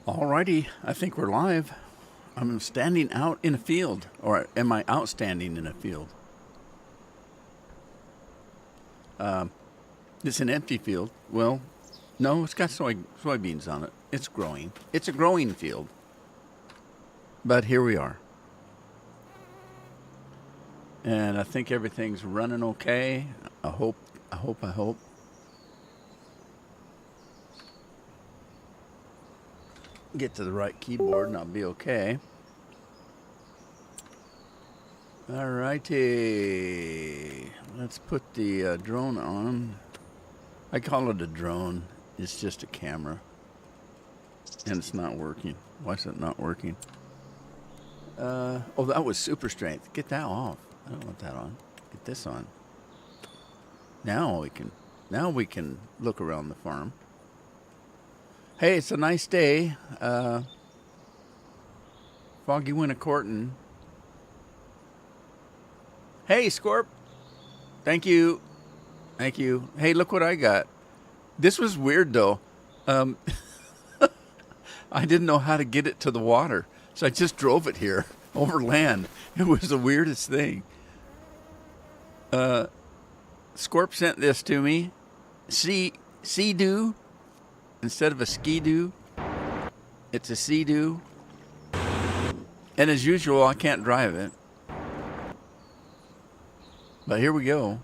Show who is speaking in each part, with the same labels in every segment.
Speaker 1: Alrighty, I think we're live. I'm standing out in a field, or am I outstanding in a field? It's an empty field. Well, no, it's got soybeans on it. It's growing. It's a growing field. But here we are. And I think everything's running okay. I hope. Get to the right keyboard and I'll be okay. Alrighty. Let's put the drone on. I call it a drone. It's just a camera. And it's not working. Why is it not working? Oh, that was super strength. Get that off. I don't want that on. Get this on. Now we can look around the farm. Hey, it's a nice day. Foggy Wintercorton. Hey, Scorp. Thank you. Thank you. Hey, look what I got. This was weird, though. I didn't know how to get it to the water, so I just drove it here over land. It was the weirdest thing. Scorp sent this to me. Sea-Doo. Instead of a Ski-Doo, it's a Sea-Doo. And as usual, I can't drive it. But here we go.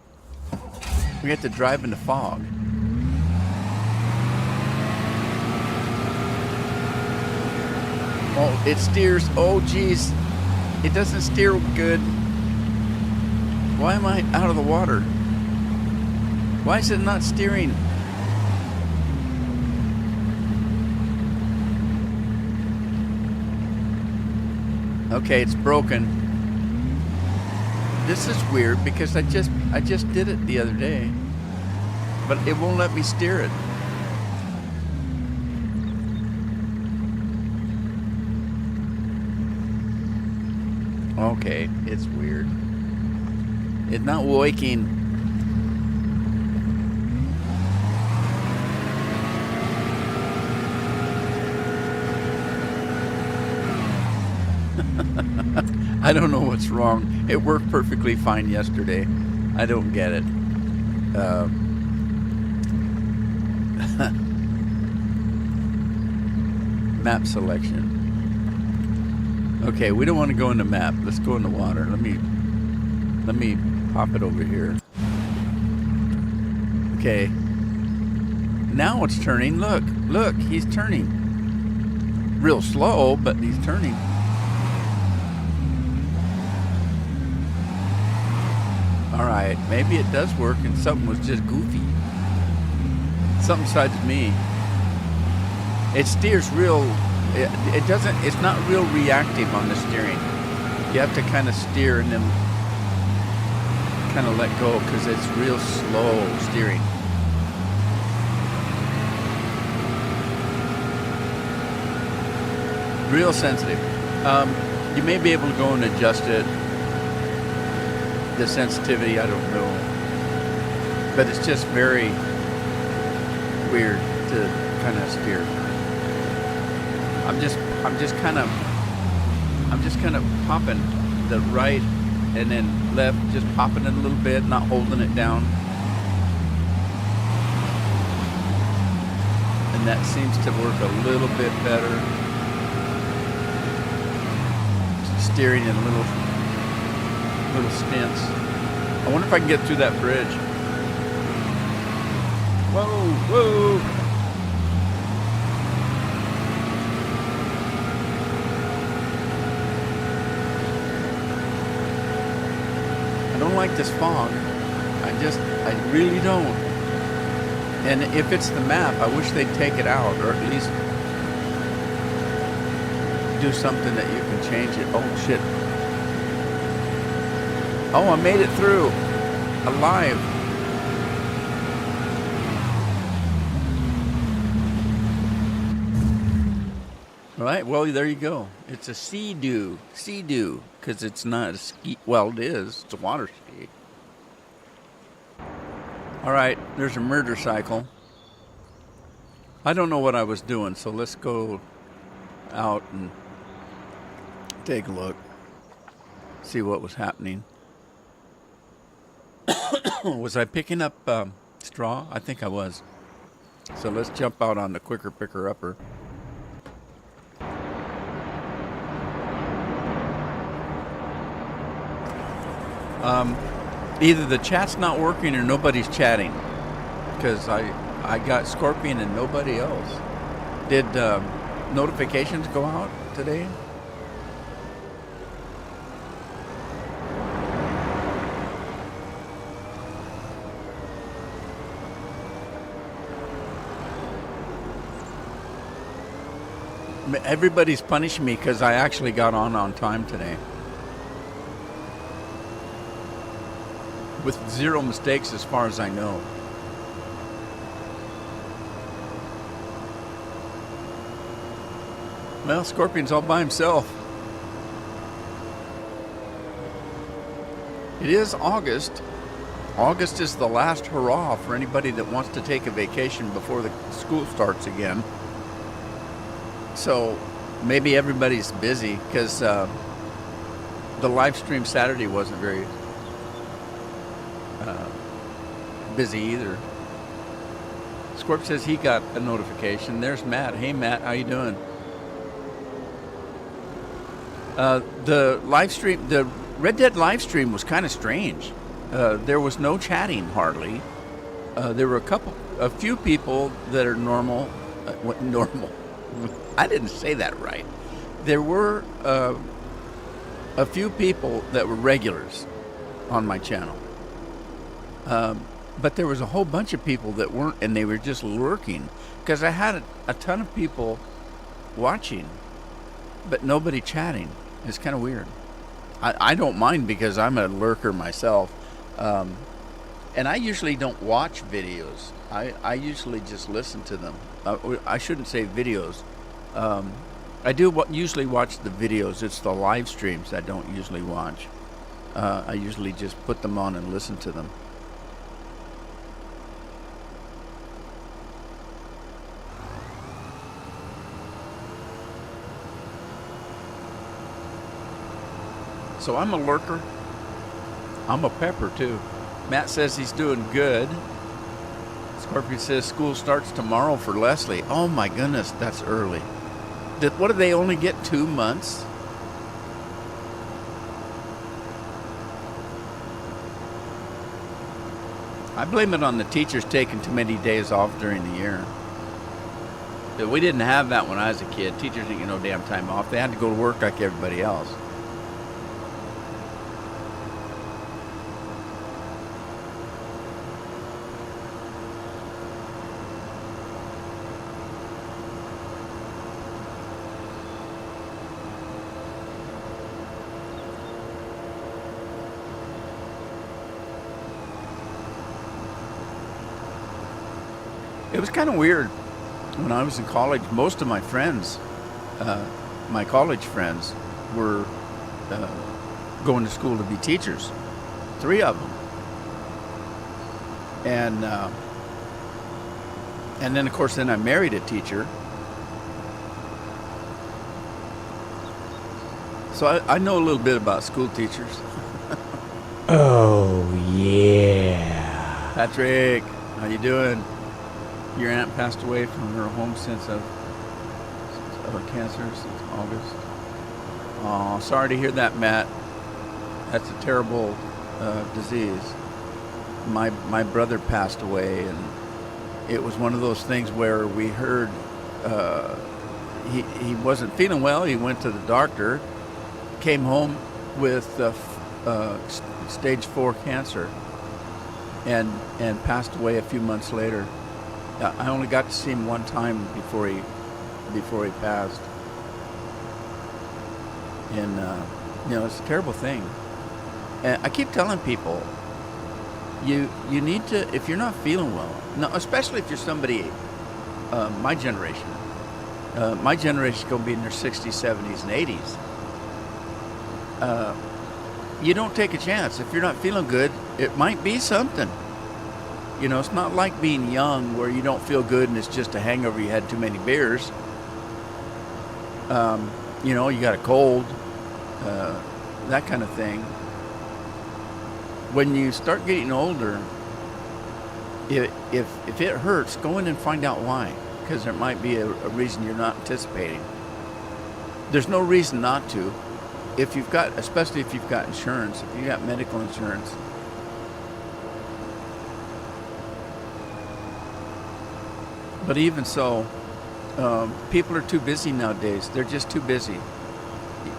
Speaker 1: We get to drive in the fog. Oh, it steers. Oh, geez. It doesn't steer good. Why am I out of the water? Why is it not steering? Okay, it's broken. This is weird because I just did it the other day, but it won't let me steer it. Okay, it's weird. It's not working. I don't know what's wrong. It worked perfectly fine yesterday. I don't get it. Map selection. Okay, we don't want to go into map. Let's go into water. Let me pop it over here. Okay. Now it's turning. Look, he's turning. Real slow, but he's turning. Alright, maybe it does work and something was just goofy. Something besides me. It steers real, it's not real reactive on the steering. You have to kind of steer and then kind of let go because it's real slow steering. Real sensitive. You may be able to go and adjust it. The sensitivity, I don't know, but it's just very weird to kind of steer. I'm just kind of popping the right and then left, just popping it a little bit, not holding it down, and that seems to work a little bit better. Steering in little stints. I wonder if I can get through that bridge. Whoa. I don't like this fog. I really don't. And if it's the map, I wish they'd take it out, or at least do something that you can change it. Oh, shit. Oh, I made it through. Alive. All right, well, there you go. It's a Sea-Doo, because it's not a ski. Well, it is. It's a water ski. All right, there's a murder cycle. I don't know what I was doing, so let's go out and take a look, see what was happening. Was I picking up straw? I think I was. So let's jump out on the quicker picker upper. Either the chat's not working or nobody's chatting, because I got Scorpion and nobody else. Did notifications go out today? Everybody's punishing me because I actually got on time today. With 0 mistakes as far as I know. Well, Scorpion's all by himself. It is August. August is the last hurrah for anybody that wants to take a vacation before the school starts again. So maybe everybody's busy because the live stream Saturday wasn't very busy either. Scorp says he got a notification. There's Matt. Hey Matt, how you doing? The live stream, the Red Dead live stream was kind of strange. There was no chatting hardly. There were a few people that are normal. What normal? I didn't say that right. There were a few people that were regulars on my channel. But there was a whole bunch of people that weren't, and they were just lurking. Because I had a ton of people watching, but nobody chatting. It's kind of weird. I don't mind because I'm a lurker myself. And I usually don't watch videos. I usually just listen to them. I shouldn't say videos. I do usually watch the videos. It's the live streams I don't usually watch. I usually just put them on and listen to them. So I'm a lurker. I'm a pepper too. Matt says he's doing good. Scorpion says school starts tomorrow for Leslie. Oh my goodness, that's early. What do they only get 2 months? I blame it on the teachers taking too many days off during the year. But we didn't have that when I was a kid. Teachers didn't get no damn time off. They had to go to work like everybody else. It was kind of weird. When I was in college, most of my friends, my college friends, were going to school to be teachers. 3 of them. And then, of course, I married a teacher. So I know a little bit about school teachers.
Speaker 2: Oh, yeah.
Speaker 1: Patrick, how you doing? Your aunt passed away from her home since of cancer since August. Oh, sorry to hear that, Matt. That's a terrible disease. My brother passed away, and it was one of those things where we heard he wasn't feeling well. He went to the doctor, came home with stage 4 cancer, and passed away a few months later. I only got to see him one time before he passed, and it's a terrible thing. And I keep telling people, you need to, if you're not feeling well, no, especially if you're somebody my generation. My generation's gonna be in their 60s, 70s, and 80s. You don't take a chance. If you're not feeling good, it might be something. It's not like being young where you don't feel good and it's just a hangover, you had too many beers. You know, you got a cold, that kind of thing. When you start getting older, if it hurts, go in and find out why, because there might be a reason you're not anticipating. There's no reason not to. If you've got, especially if you've got insurance, if you've got medical insurance. But even so, people are too busy nowadays. They're just too busy.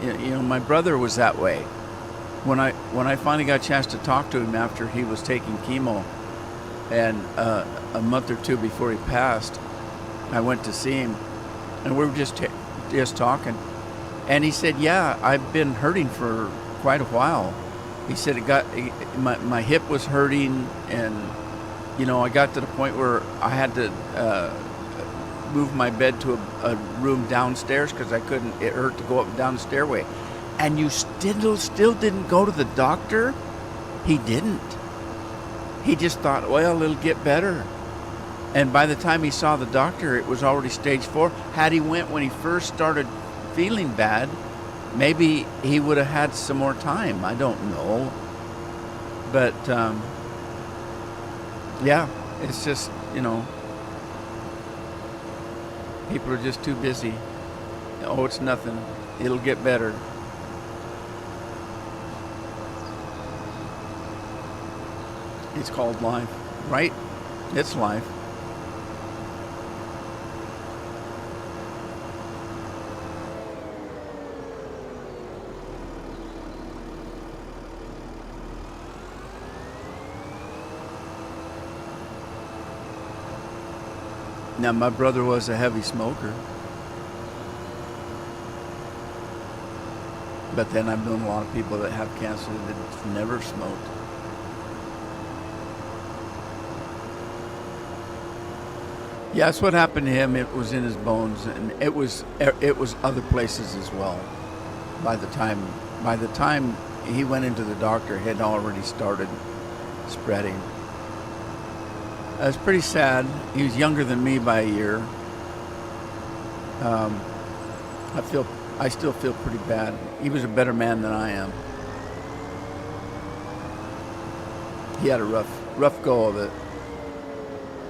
Speaker 1: You know, my brother was that way. When I finally got a chance to talk to him after he was taking chemo, and a month or two before he passed, I went to see him, and we were just talking, and he said, "Yeah, I've been hurting for quite a while." He said my hip was hurting, and you know, I got to the point where I had to move my bed to a room downstairs because I couldn't. It hurt to go up and down the stairway. And you still didn't go to the doctor? He didn't. He just thought, well, it'll get better. And by the time he saw the doctor, it was already stage 4. Had he went when he first started feeling bad, maybe he would have had some more time. I don't know. But, yeah, it's just, you know, people are just too busy. Oh, it's nothing. It'll get better. It's called life, right? It's life. Now, my brother was a heavy smoker. But then I've known a lot of people that have cancer that never smoked. Yeah, that's what happened to him. It was in his bones, and it was other places as well. By the time he went into the doctor, it had already started spreading. It was pretty sad. He was younger than me by a year. I still feel pretty bad. He was a better man than I am. He had a rough go of it.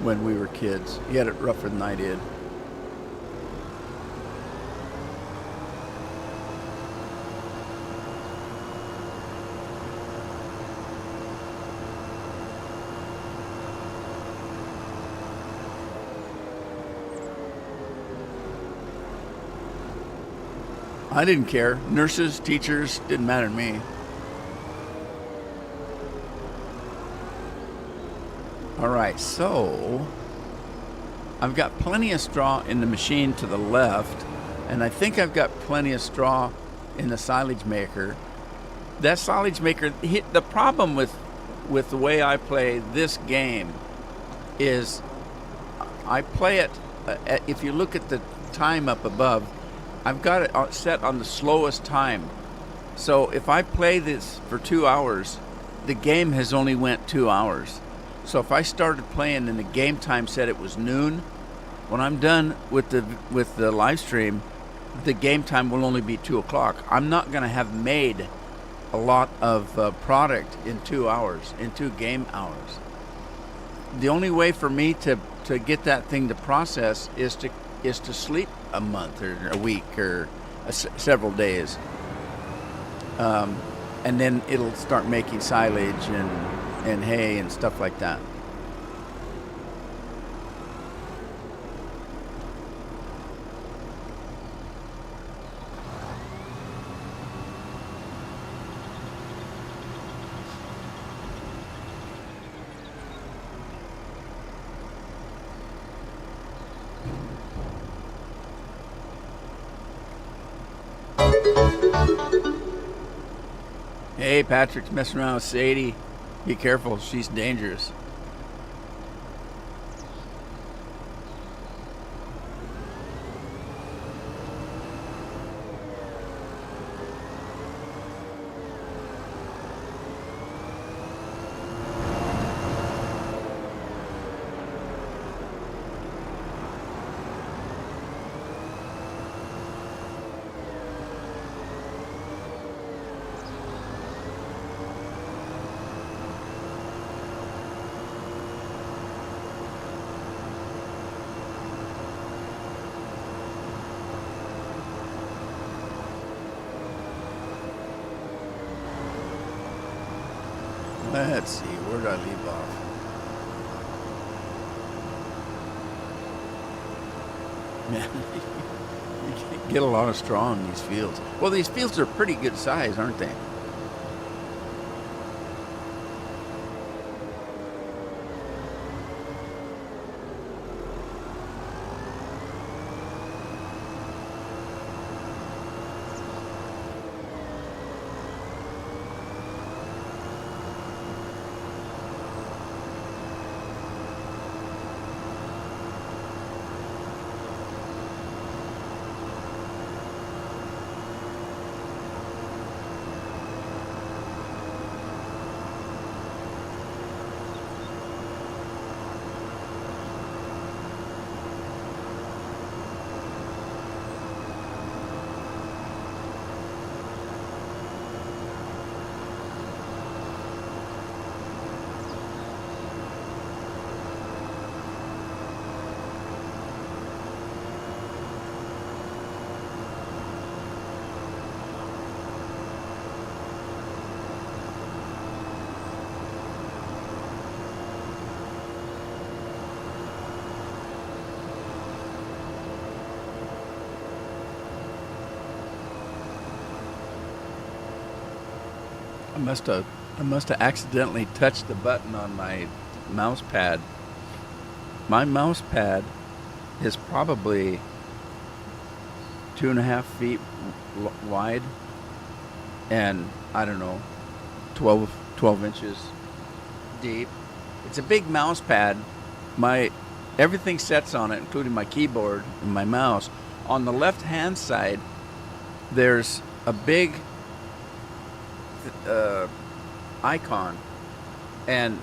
Speaker 1: When we were kids. He had it rougher than I did. I didn't care. Nurses, teachers, didn't matter to me. All right, so I've got plenty of straw in the machine to the left, and I think I've got plenty of straw in the silage maker. That silage maker, the problem with the way I play this game is I play it, if you look at the time up above, I've got it set on the slowest time. So if I play this for 2 hours, the game has only went 2 hours. So if I started playing and the game time said it was noon, when I'm done with the live stream, the game time will only be 2 o'clock. I'm not going to have made a lot of product in 2 hours, in 2 game hours. The only way for me to get that thing to process is to sleep a month or a week or several days, and then it'll start making silage and hay and stuff like that. Hey, Patrick's messing around with Sadie. Be careful, she's dangerous. Let's see, where did I leave off? Man, you can't get a lot of straw in these fields. Well, these fields are pretty good size, aren't they? I must have accidentally touched the button on my mouse pad. My mouse pad is probably 2.5 feet wide, and I don't know, 12 inches deep. It's a big mouse pad. Everything sets on it, including my keyboard and my mouse. On the left-hand side, there's a big icon, and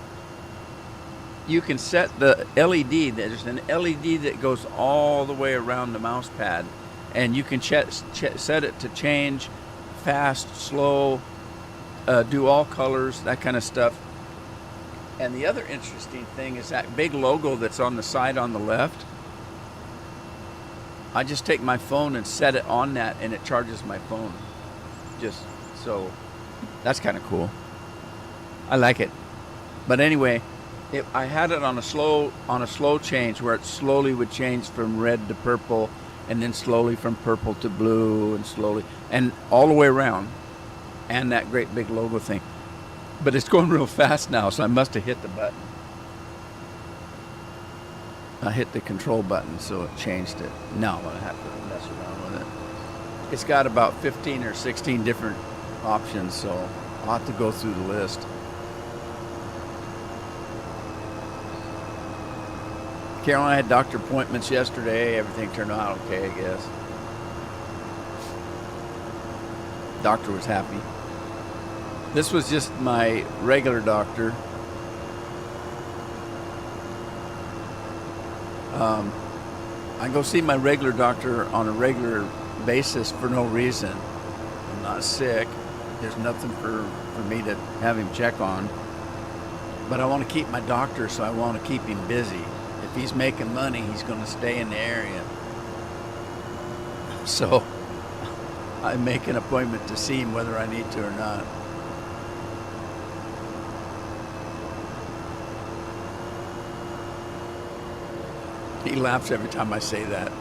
Speaker 1: you can set the LED. There's an LED that goes all the way around the mouse pad, and you can set it to change fast, slow, do all colors, that kind of stuff. And the other interesting thing is that big logo that's on the side on the left. I just take my phone and set it on that, and it charges my phone. Just so, that's kind of cool. I like it. But anyway, I had it on a slow change, where it slowly would change from red to purple, and then slowly from purple to blue, and slowly, and all the way around, and that great big logo thing. But it's going real fast now, so I must have hit the button. I hit the control button, so it changed it. Now I'm going to have to mess around with it. It's got about 15 or 16 different options, so I'll have to go through the list. Carol, I had doctor appointments yesterday. Everything turned out okay, I guess. Doctor was happy. This was just my regular doctor. I go see my regular doctor on a regular basis for no reason. I'm not sick. There's nothing for me to have him check on. But I want to keep my doctor, so I want to keep him busy. If he's making money, he's going to stay in the area. So I make an appointment to see him whether I need to or not. He laughs every time I say that.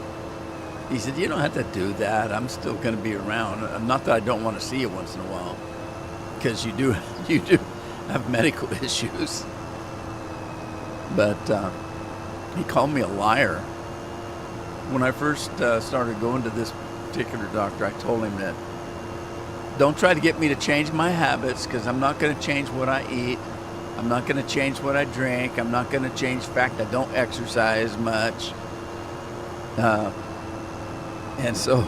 Speaker 1: He said, "You don't have to do that. I'm still going to be around. Not that I don't want to see you once in a while, because you do have medical issues." But he called me a liar. When I first started going to this particular doctor, I told him that, don't try to get me to change my habits, because I'm not going to change what I eat. I'm not going to change what I drink. I'm not going to change the fact I don't exercise much. And so,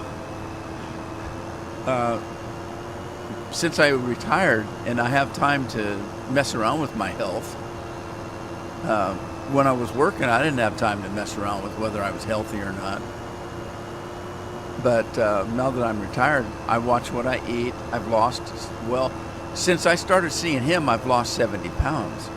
Speaker 1: since I retired and I have time to mess around with my health, when I was working, I didn't have time to mess around with whether I was healthy or not. But now that I'm retired, I watch what I eat. I've lost, well, since I started seeing him, I've lost 70 pounds.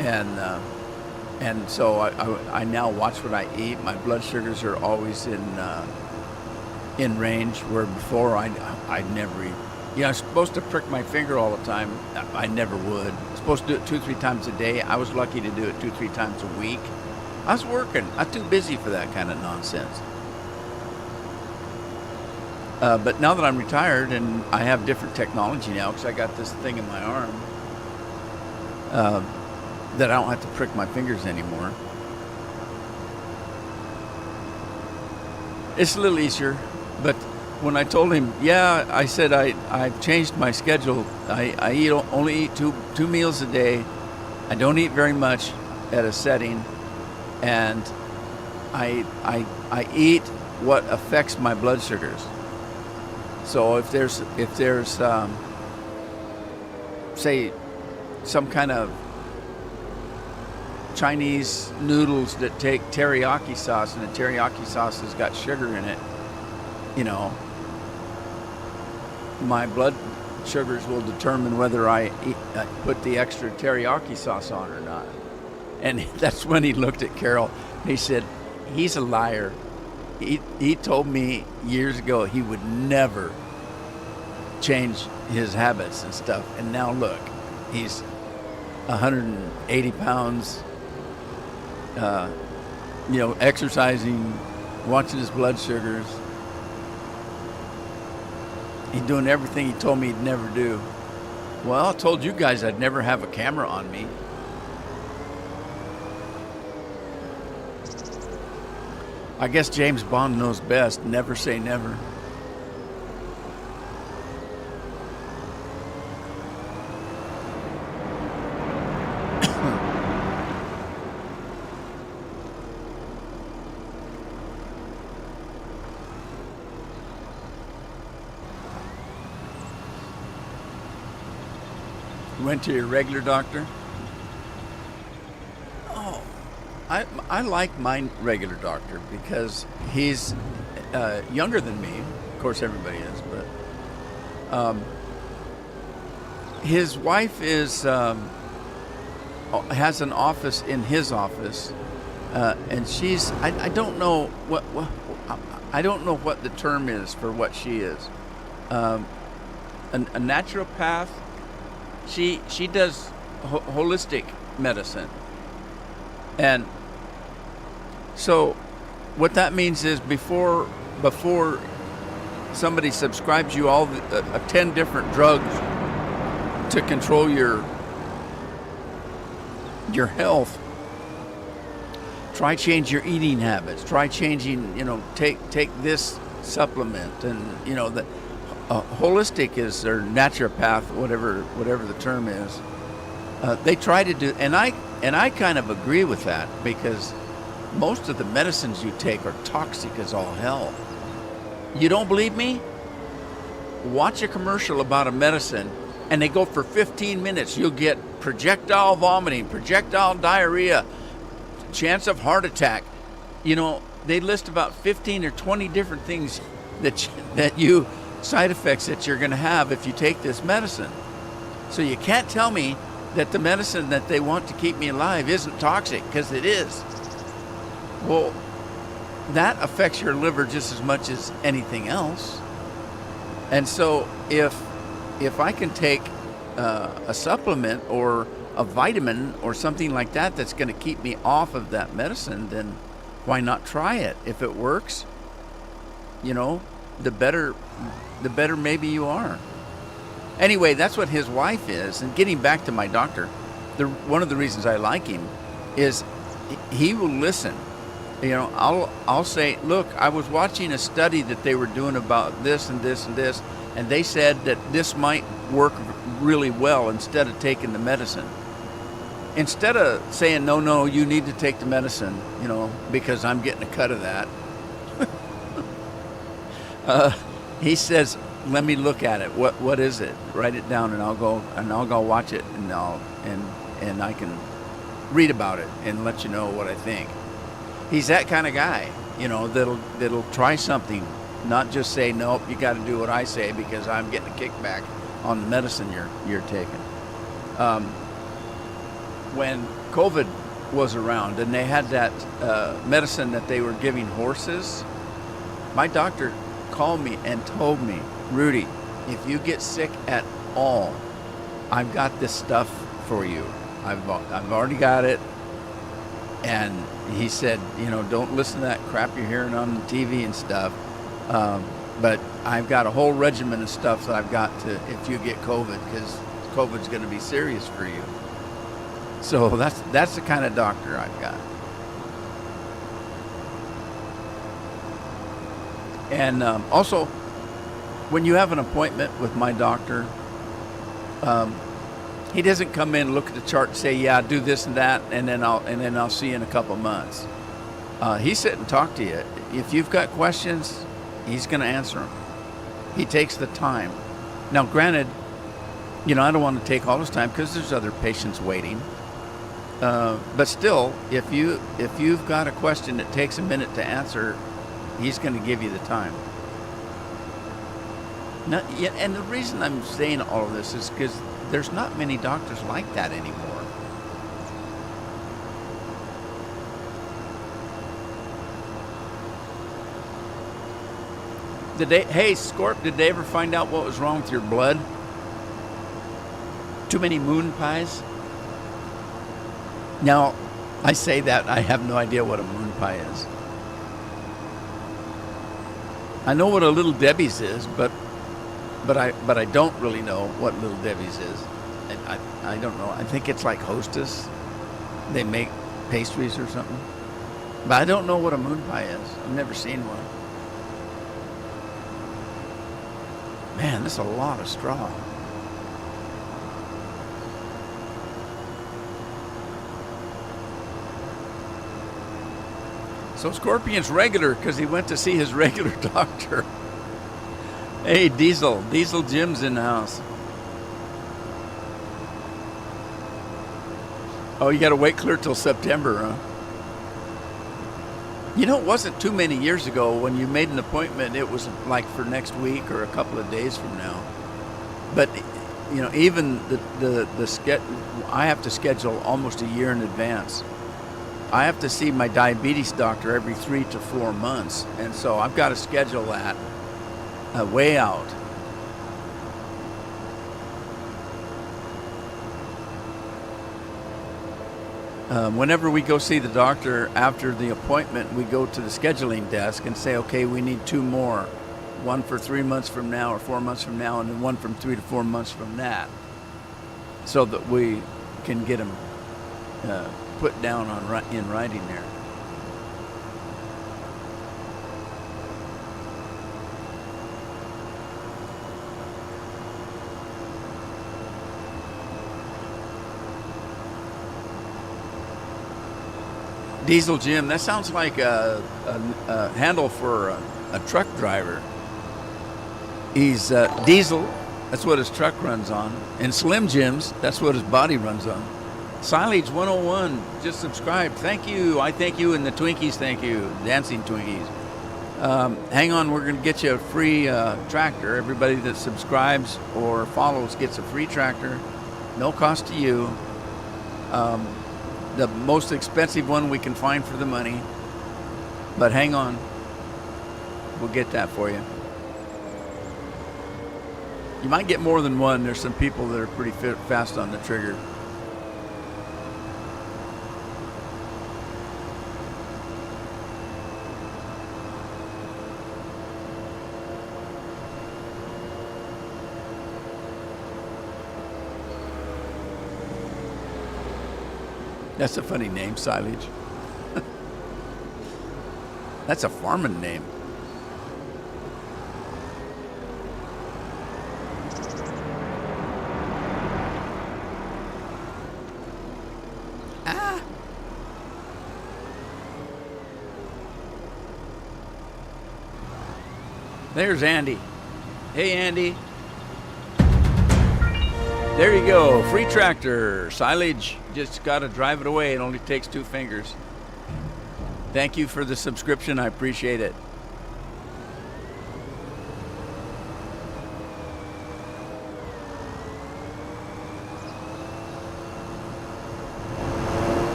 Speaker 1: And so I now watch what I eat. My blood sugars are always in range, where before I'd never Yeah, I'm supposed to prick my finger all the time. I never would. I'm supposed to do it 2-3 times a day. I was lucky to do it 2-3 times a week. I was working. I'm too busy for that kind of nonsense. But now that I'm retired and I have different technology now, because I got this thing in my arm, that I don't have to prick my fingers anymore. It's a little easier, but when I told him, yeah, I said I've changed my schedule. I only eat two meals a day. I don't eat very much at a setting, and I eat what affects my blood sugars. So if there's say some kind of Chinese noodles that take teriyaki sauce, and the teriyaki sauce has got sugar in it, my blood sugars will determine whether I put the extra teriyaki sauce on or not. And that's when he looked at Carol. He said, he's a liar. He told me years ago he would never change his habits and stuff. And now look, he's 180 pounds, exercising, watching his blood sugars. He's doing everything he told me he'd never do. Well, I told you guys I'd never have a camera on me. I guess James Bond knows best. Never say never. Went to your regular doctor? Oh, I like my regular doctor because he's younger than me. Of course, everybody is, but his wife has an office in his office, and she's I don't know I don't know what the term is for what she is. A naturopath. She does holistic medicine, and so what that means is before somebody subscribes you all 10 different drugs to control your health, try change your eating habits. Try changing, take this supplement, and that. Holistic is, or naturopath, whatever the term is. They try to do, and I kind of agree with that, because most of the medicines you take are toxic as all hell. You don't believe me? Watch a commercial about a medicine, and they go for 15 minutes. You'll get projectile vomiting, projectile diarrhea, chance of heart attack. They list about 15 or 20 different things side effects that you're going to have if you take this medicine. So you can't tell me that the medicine that they want to keep me alive isn't toxic, because it is. Well, that affects your liver just as much as anything else. And so if I can take a supplement or a vitamin or something like that that's going to keep me off of that medicine, then why not try it? If it works, the better maybe you are. Anyway, that's what his wife is. And getting back to my doctor, one of the reasons I like him is he will listen. I'll say, look, I was watching a study that they were doing about this and this and this, and they said that this might work really well instead of taking the medicine. Instead of saying, no, you need to take the medicine, because I'm getting a cut of that. He says, let me look at it. What is it? Write it down, and I'll go watch it, and I can read about it and let you know what I think. He's that kind of guy, that'll try something, not just say, nope, you got to do what I say because I'm getting a kickback on the medicine you're taking. When COVID was around and they had that medicine that they were giving horses, my doctor called me and told me, Rudy, if you get sick at all, I've got this stuff for you. I've already got it. And he said, you know, don't listen to that crap you're hearing on the TV and stuff. But I've got a whole regimen of stuff that I've got to, if you get COVID, because COVID's going to be serious for you. So that's the kind of doctor I've got. And also, when you have an appointment with my doctor, he doesn't come in, look at the chart, and say, "Yeah, do this and that," and then I'll see you in a couple months. He sit and talk to you. If you've got questions, he's going to answer them. He takes the time. Now, granted, you know, I don't want to take all his time because there's other patients waiting. But still, if you've got a question that takes a minute to answer, he's going to give you the time. Now, yeah, and the reason I'm saying all of this is because there's not many doctors like that anymore. Hey, Scorp, did they ever find out what was wrong with your blood? Too many moon pies? Now, I say that, I have no idea what a moon pie is. I know what a Little Debbie's is, but I don't really know what Little Debbie's is. And I don't know. I think it's like Hostess. They make pastries or something. But I don't know what a moon pie is. I've never seen one. Man, that's a lot of straw. So Scorpion's regular because he went to see his regular doctor. Hey, Diesel Jim's in the house. Oh, you got to wait clear till September, huh? You know, it wasn't too many years ago when you made an appointment, it was like for next week or a couple of days from now. But, you know, even I have to schedule almost a year in advance. I have to see my diabetes doctor every 3 to 4 months. And so I've got to schedule that way out. Whenever we go see the doctor after the appointment, we go to the scheduling desk and say, okay, we need 2 more. One for 3 months from now or 4 months from now, and then one from 3 to 4 months from that. So that we can get them put down in writing there. Diesel Jim, that sounds like a handle for a truck driver. He's Diesel, that's what his truck runs on. And Slim Jims, that's what his body runs on. Silage 101, just subscribed. Thank you. I thank you, and the Twinkies, thank you. Dancing Twinkies. Hang on, we're going to get you a free tractor. Everybody that subscribes or follows gets a free tractor. No cost to you. The most expensive one we can find for the money. But hang on. We'll get that for you. You might get more than one. There's some people that are pretty fast on the trigger. That's a funny name, Silage. That's a farming name. Ah! There's Andy. Hey, Andy. There you go, free tractor, Silage. Just got to drive it away. It only takes 2 fingers. Thank you for the subscription. I appreciate it.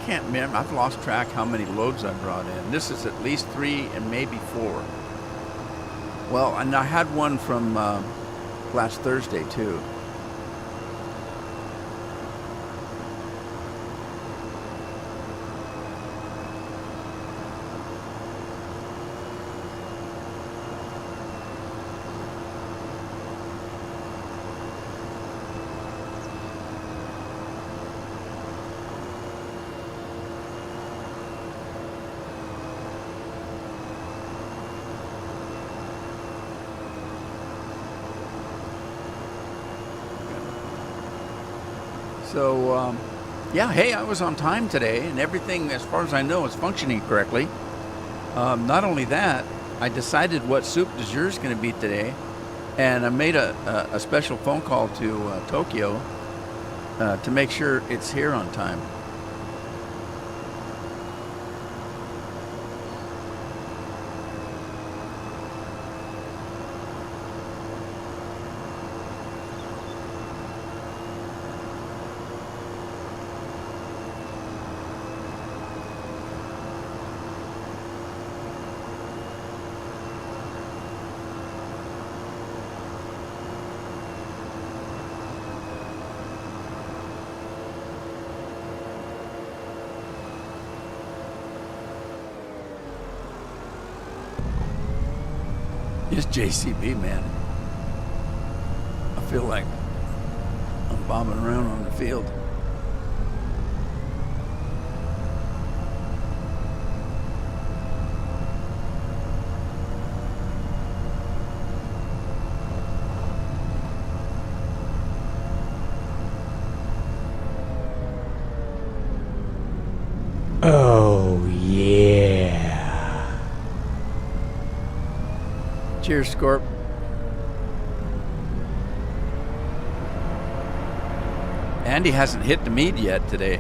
Speaker 1: can't remember. I've lost track how many loads I brought in. This is at least 3 and maybe 4. Well, and I had one from last Thursday too. So, yeah, hey, I was on time today, and everything, as far as I know, is functioning correctly. Not only that, I decided what soup de jour is going to be today, and I made a special phone call to Tokyo to make sure it's here on time. It's JCB, man. I feel like I'm bombing around on the field.
Speaker 2: Oh, yeah.
Speaker 1: Cheers, Scorp. Andy hasn't hit the mead yet today.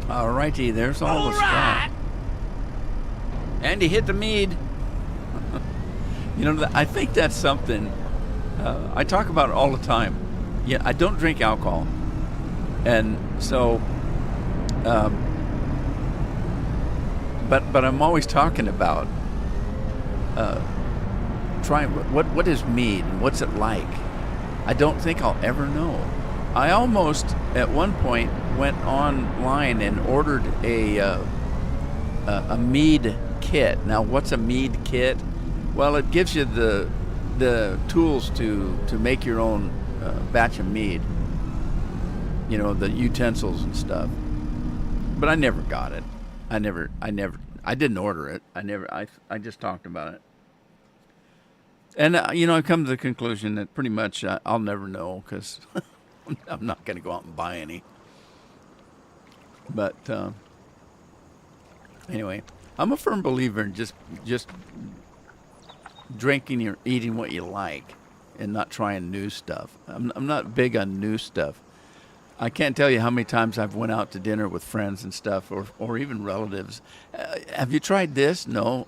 Speaker 1: All righty, there's all the straw. Andy hit the mead. You know, I think that's something I talk about it all the time. Yeah, I don't drink alcohol, and so, but I'm always talking about trying. What is mead and what's it like? I don't think I'll ever know. I almost at one point went online and ordered a mead kit. Now, what's a mead kit? Well, it gives you the tools to make your own batch of mead. You know, the utensils and stuff. But I never got it. I didn't order it. I just talked about it. And you know, I come to the conclusion that pretty much I'll never know because I'm not going to go out and buy any. But anyway, I'm a firm believer in just drinking or eating what you like and not trying new stuff. I'm not big on new stuff. I can't tell you how many times I've went out to dinner with friends and stuff or even relatives. Have you tried this? No,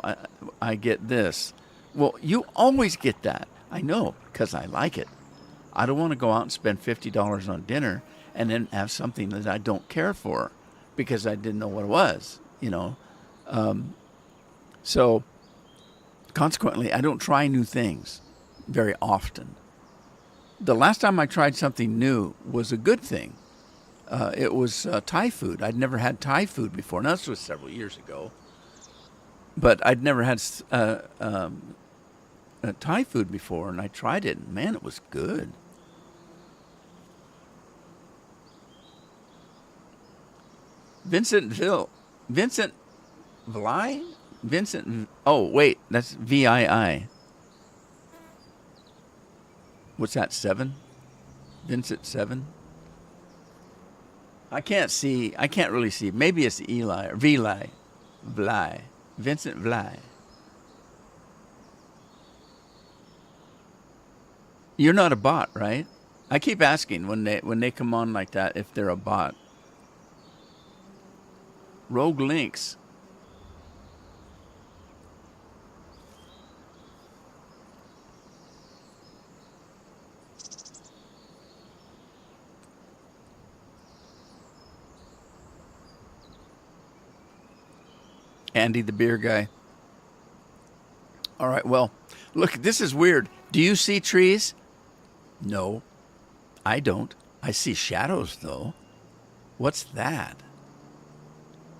Speaker 1: I get this. Well, you always get that. I know because I like it. I don't want to go out and spend $50 on dinner and then have something that I don't care for because I didn't know what it was, you know. So consequently, I don't try new things very often. The last time I tried something new was a good thing. It was Thai food. I'd never had Thai food before. Now, this was several years ago. But I'd never had Thai food before, and I tried it, and man, it was good. Vincent Villai? Oh, wait, that's VII. What's that, 7? Vincent 7? I can't really see. Maybe it's Eli or Vli. Vincent Vli. You're not a bot, right? I keep asking when they come on like that if they're a bot. Rogue Links. Andy the beer guy. All right, well, look, this is weird. Do you see trees? No, I don't. I see shadows, though. What's that?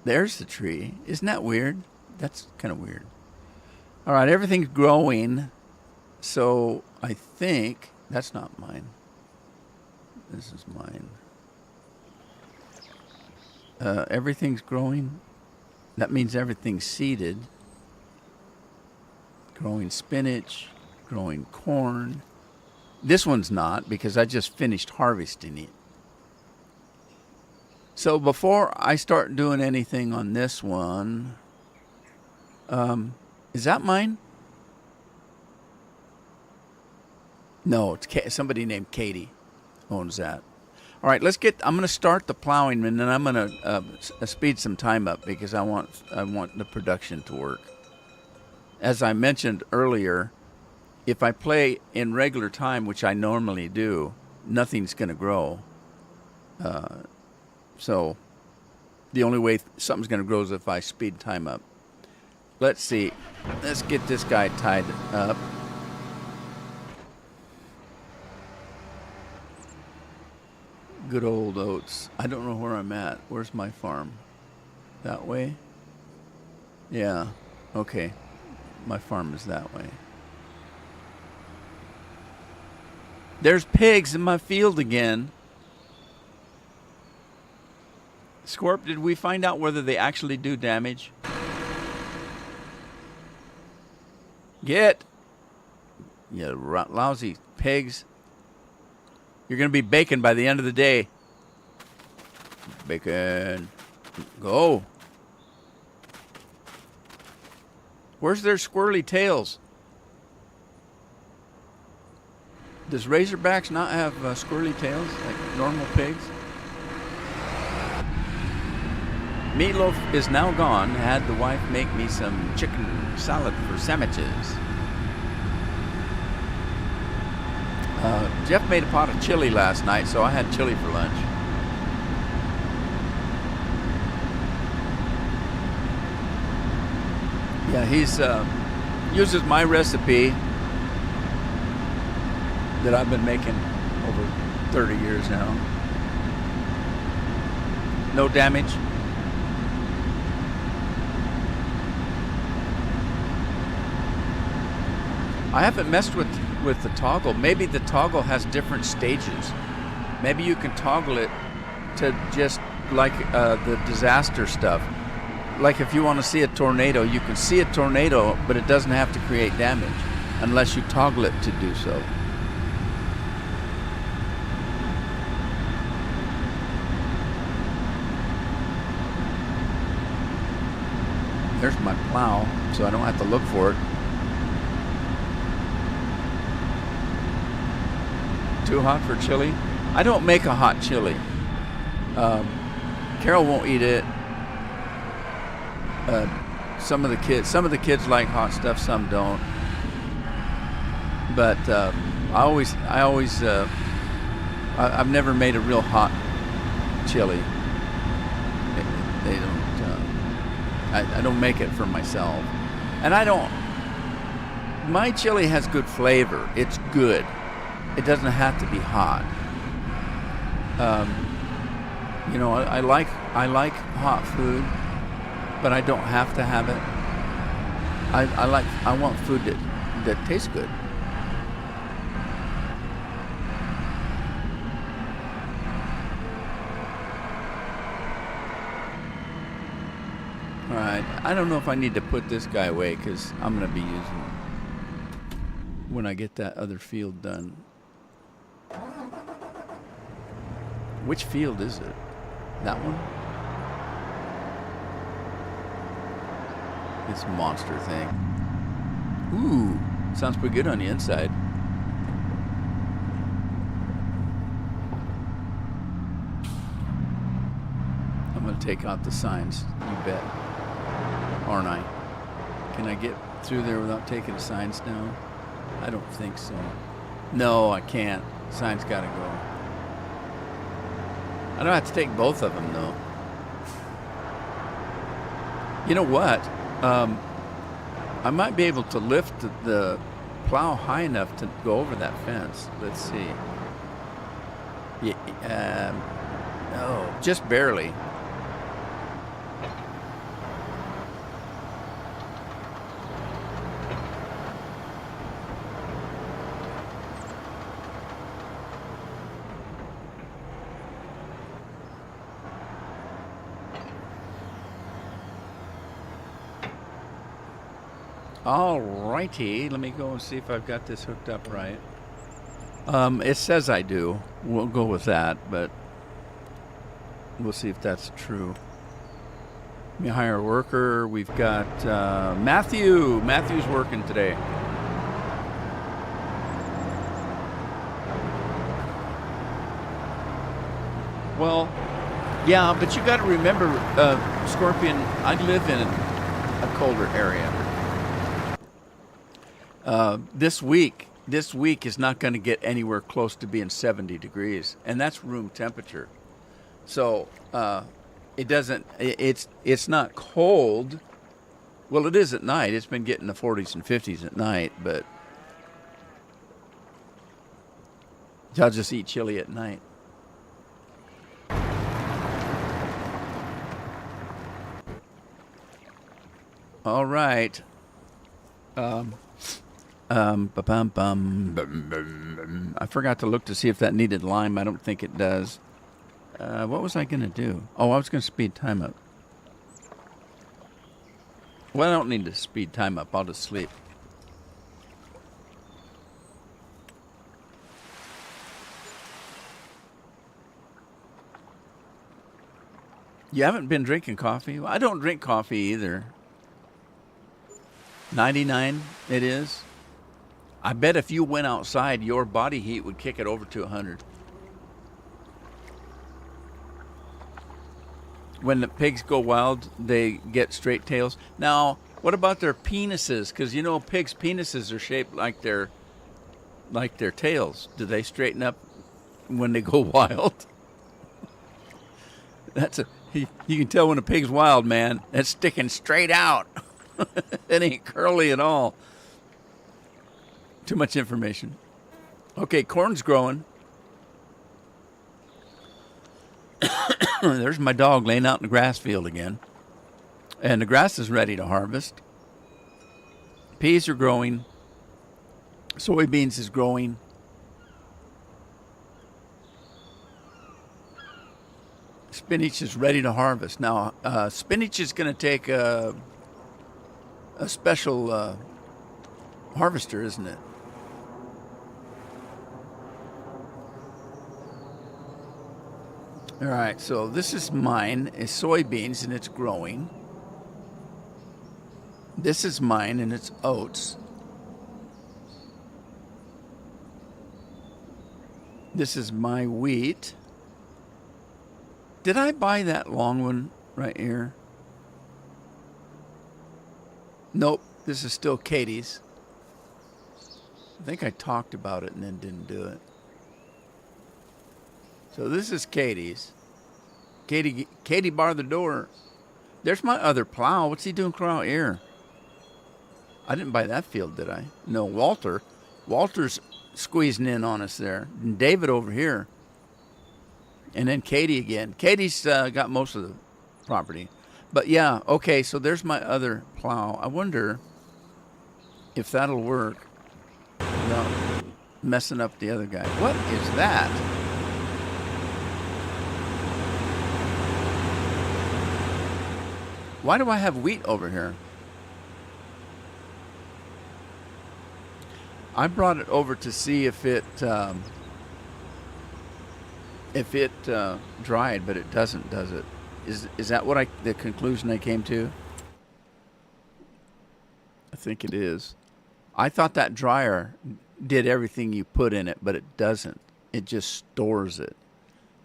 Speaker 1: There's the tree. Isn't that weird? That's kind of weird. All right, everything's growing. So I think that's not mine. This is mine. Everything's growing. That means everything's seeded. Growing spinach, growing corn. This one's not because I just finished harvesting it. So before I start doing anything on this one, is that mine? No, it's somebody named Katie owns that. All right, I'm going to start the plowing, and then I'm going to speed some time up because I want the production to work. As I mentioned earlier, if I play in regular time, which I normally do, nothing's going to grow. So the only way something's going to grow is if I speed time up. Let's see. Let's get this guy tied up. Good old oats. I don't know where I'm at. Where's my farm? That way? Yeah. Okay. My farm is that way. There's pigs in my field again. Scorp, did we find out whether they actually do damage? Get! You lousy pigs. You're going to be bacon by the end of the day. Bacon. Go. Where's their squirrely tails? Does Razorbacks not have squirrely tails like normal pigs? Meatloaf is now gone. Had the wife make me some chicken salad for sandwiches. Jeff made a pot of chili last night, so I had chili for lunch. Yeah, he's uses my recipe that I've been making over 30 years now. No damage. I haven't messed with the toggle. Maybe the toggle has different stages. Maybe you can toggle it to just like the disaster stuff. Like if you want to see a tornado, you can see a tornado, but it doesn't have to create damage unless you toggle it to do so. There's my plow, so I don't have to look for it. Too hot for chili? I don't make a hot chili. Carol won't eat it. Some of the kids like hot stuff, some don't. But I've never made a real hot chili. They don't. I don't make it for myself, and I don't. My chili has good flavor. It's good. It doesn't have to be hot. I like hot food, but I don't have to have it. I want food that tastes good. All right, I don't know if I need to put this guy away because I'm going to be using him when I get that other field done. Which field is it? That one? This monster thing. Ooh, sounds pretty good on the inside. take out the signs. You bet. Aren't I? Can I get through there without taking the signs down? I don't think so. No, I can't. Signs gotta go. I don't have to take both of them though. You know what? I might be able to lift the plow high enough to go over that fence. Let's see. Yeah, no, just barely. All righty, let me go and see if I've got this hooked up right. It says I do. We'll go with that, but we'll see if that's true. Let me hire a worker. We've got Matthew. Matthew's working today. Well, yeah, but you got to remember, Scorpion, I live in a colder area. This week is not going to get anywhere close to being 70 degrees, and that's room temperature. So it doesn't. It's not cold. Well, it is at night. It's been getting the 40s and 50s at night, but I'll just eat chili at night. All right. I forgot to look to see if that needed lime. I don't think it does. What was I going to do? Oh, I was going to speed time up. Well, I don't need to speed time up. I'll just sleep. You haven't been drinking coffee? Well, I don't drink coffee either. 99 it is. I bet if you went outside, your body heat would kick it over to 100. When the pigs go wild, they get straight tails. Now, what about their penises? Because you know pigs' penises are shaped like their tails. Do they straighten up when they go wild? You can tell when a pig's wild, man. It's sticking straight out. It ain't curly at all. Too much information. Okay, corn's growing. There's my dog laying out in the grass field again. And the grass is ready to harvest. Peas are growing. Soybeans is growing. Spinach is ready to harvest. Now, spinach is going to take a special harvester, isn't it? All right, so this is mine. It's soybeans and it's growing. This is mine and it's oats. This is my wheat. Did I buy that long one right here? Nope, this is still Katie's. I think I talked about it and then didn't do it. So this is Katie's. Katie barred the door. There's my other plow. What's he doing out here? I didn't buy that field, did I? No, Walter. Walter's squeezing in on us there. And David over here. And then Katie again. Katie's got most of the property. But yeah, okay, so there's my other plow. I wonder if that'll work without messing up the other guy. What is that? Why do I have wheat over here? I brought it over to see if it dried, but it doesn't, does it? Is that what the conclusion I came to? I think it is. I thought that dryer did everything you put in it, but it doesn't. It just stores it.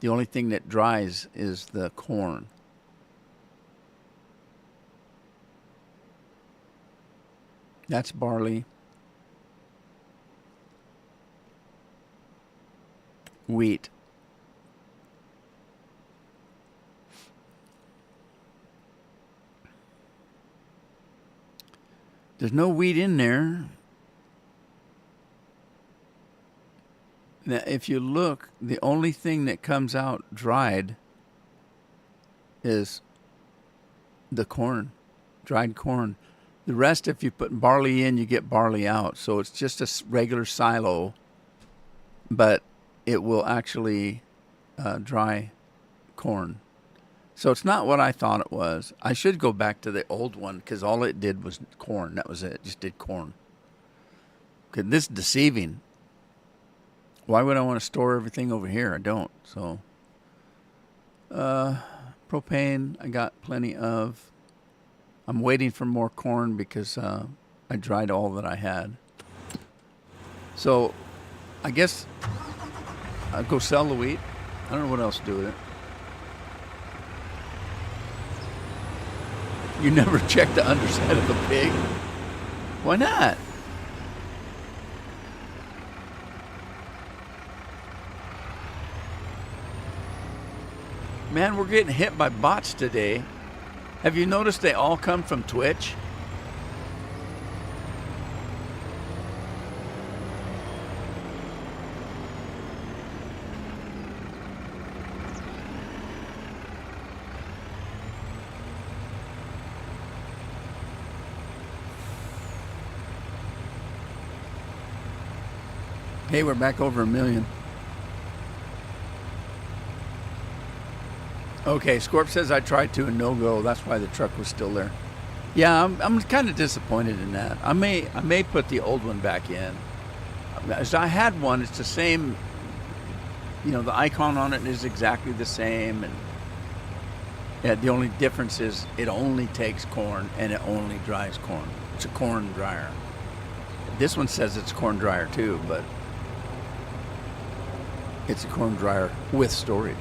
Speaker 1: The only thing that dries is the corn. That's barley. Wheat. There's no wheat in there. Now, if you look, the only thing that comes out dried is the corn, dried corn. The rest, if you put barley in, you get barley out. So it's just a regular silo, but it will actually dry corn. So it's not what I thought it was. I should go back to the old one because all it did was corn. That was it. It just did corn. Okay, this is deceiving. Why would I want to store everything over here? I don't. So, propane, I got plenty of. I'm waiting for more corn because I dried all that I had. So, I guess I'll go sell the wheat. I don't know what else to do with it. You never check the underside of the pig? Why not? Man, we're getting hit by bots today. Have you noticed they all come from Twitch? Hey, we're back over 1 million. Okay, Scorp says I tried to and no go. That's why the truck was still there. Yeah, I'm kind of disappointed in that. I may put the old one back in. As I had one, it's the same. You know, the icon on it is exactly the same, and yeah, the only difference is it only takes corn and it only dries corn. It's a corn dryer. This one says it's a corn dryer too, but it's a corn dryer with storage.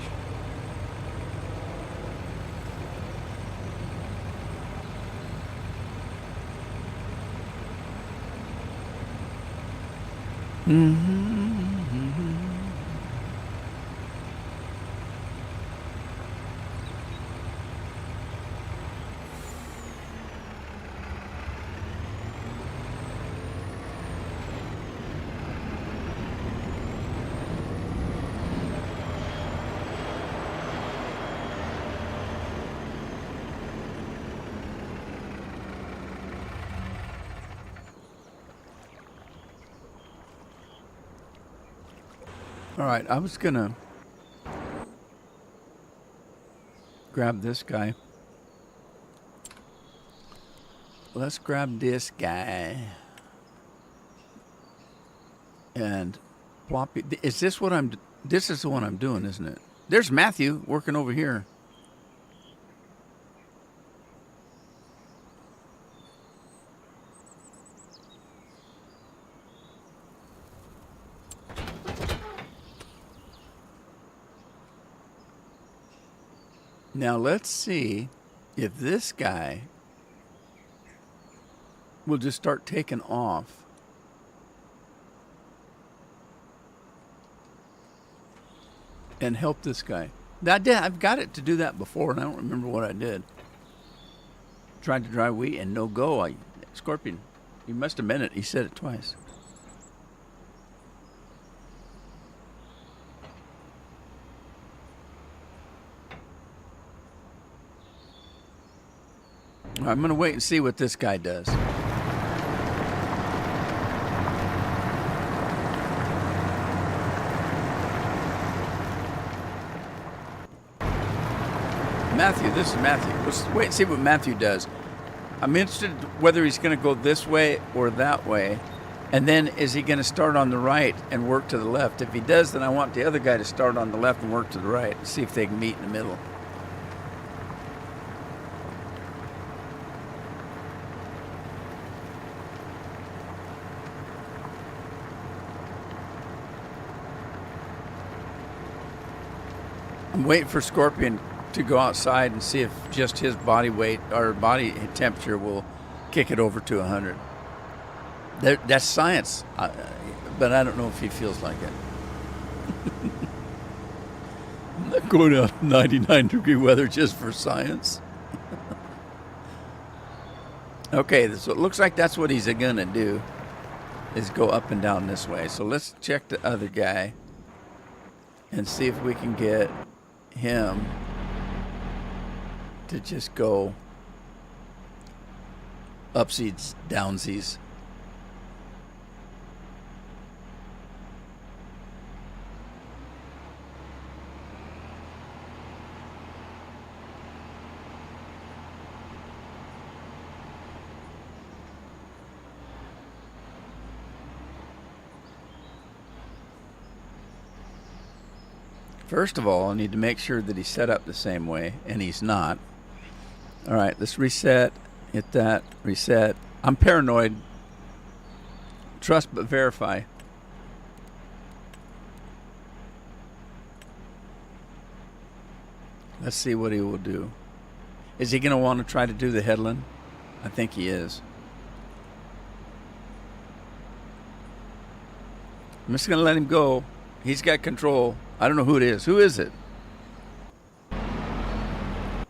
Speaker 1: All right, I was gonna grab this guy. Let's grab this guy and plop it. Is this what I'm? This is the one I'm doing, isn't it? There's Matthew working over here. Now let's see if this guy will just start taking off. And help this guy. I've got it to do that before, and I don't remember what I did. Tried to dry wheat and no go. Scorpion, you must have meant it. He said it twice. I'm going to wait and see what this guy does. Matthew, this is Matthew. Let's wait and see what Matthew does. I'm interested whether he's going to go this way or that way. And then is he going to start on the right and work to the left? If he does, then I want the other guy to start on the left and work to the right. See if they can meet in the middle. I'm waiting for Scorpion to go outside and see if just his body weight or body temperature will kick it over to 100. That's science, but I don't know if he feels like it. I'm not going out 99-degree weather just for science. Okay, so it looks like that's what he's going to do, is go up and down this way. So let's check the other guy and see if we can get him to just go upsies, downsies. First of all, I need to make sure that he's set up the same way, and he's not. All right, let's reset. Hit that. Reset. I'm paranoid. Trust but verify. Let's see what he will do. Is he going to want to try to do the headland? I think he is. I'm just going to let him go. He's got control. I don't know who it is. Who is it?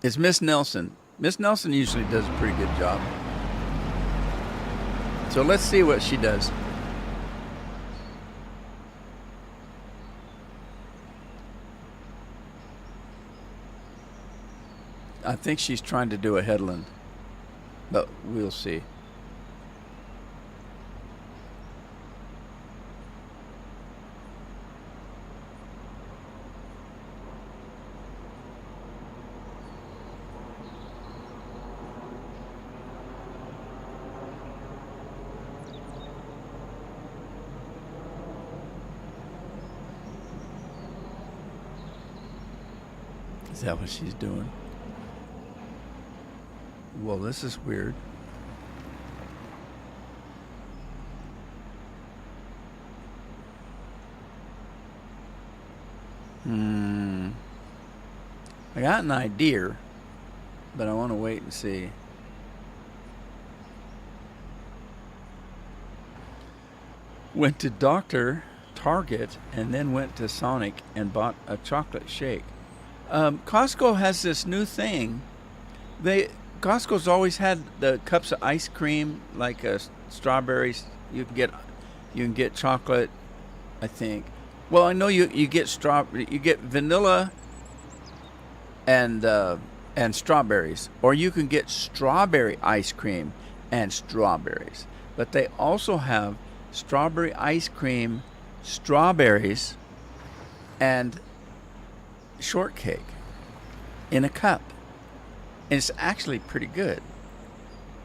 Speaker 1: It's Miss Nelson. Miss Nelson usually does a pretty good job. So let's see what she does. I think she's trying to do a headland, but we'll see. Is that what she's doing? Well, this is weird. I got an idea, but I want to wait and see. Went to Target, and then went to Sonic and bought a chocolate shake. Costco has this new thing. Costco's always had the cups of ice cream, like strawberries. You can get chocolate, I think. Well, I know you get you get vanilla and strawberries, or you can get strawberry ice cream and strawberries. But they also have strawberry ice cream, strawberries, and shortcake in a cup. And it's actually pretty good.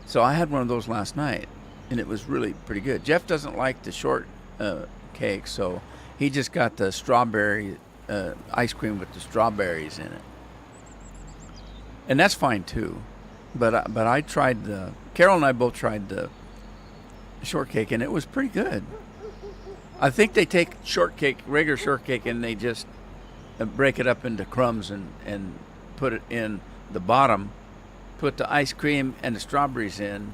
Speaker 1: So I had one of those last night, and it was really pretty good. Jeff doesn't like the short cake, so he just got the strawberry ice cream with the strawberries in it. And that's fine too. But I tried Carol and I both tried the shortcake, and it was pretty good. I think they take regular shortcake, and they just break it up into crumbs and put it in the bottom, put the ice cream and the strawberries in,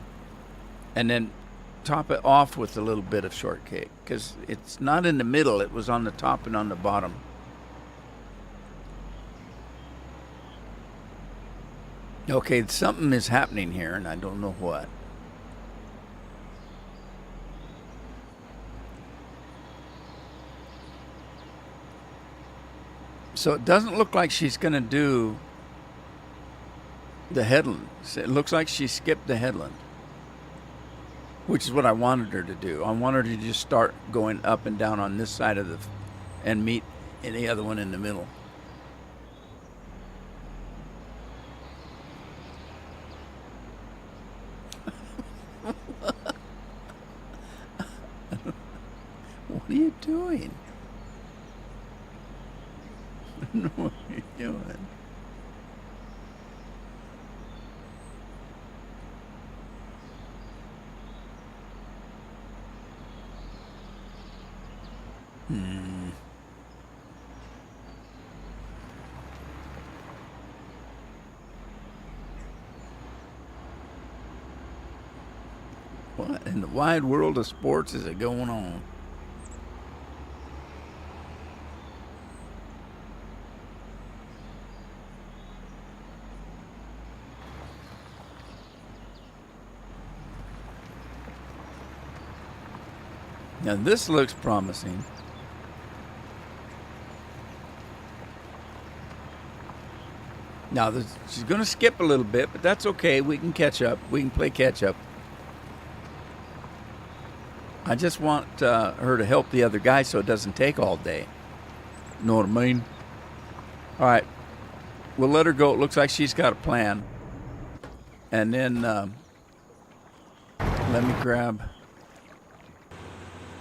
Speaker 1: and then top it off with a little bit of shortcake, because it's not in the middle, it was on the top and on the bottom. Okay, something is happening here, and I don't know what. So it doesn't look like she's going to do the headland. It looks like she skipped the headland, which is what I wanted her to do. I wanted her to just start going up and down on this side of and meet any other one in the middle. What are you doing? I don't know what you're doing. What in the wide world of sports is it going on? Now this looks promising. Now she's going to skip a little bit, but that's okay. We can catch up. We can play catch up. I just want her to help the other guy so it doesn't take all day. Know what I mean? All right. We'll let her go. It looks like she's got a plan. And then let me grab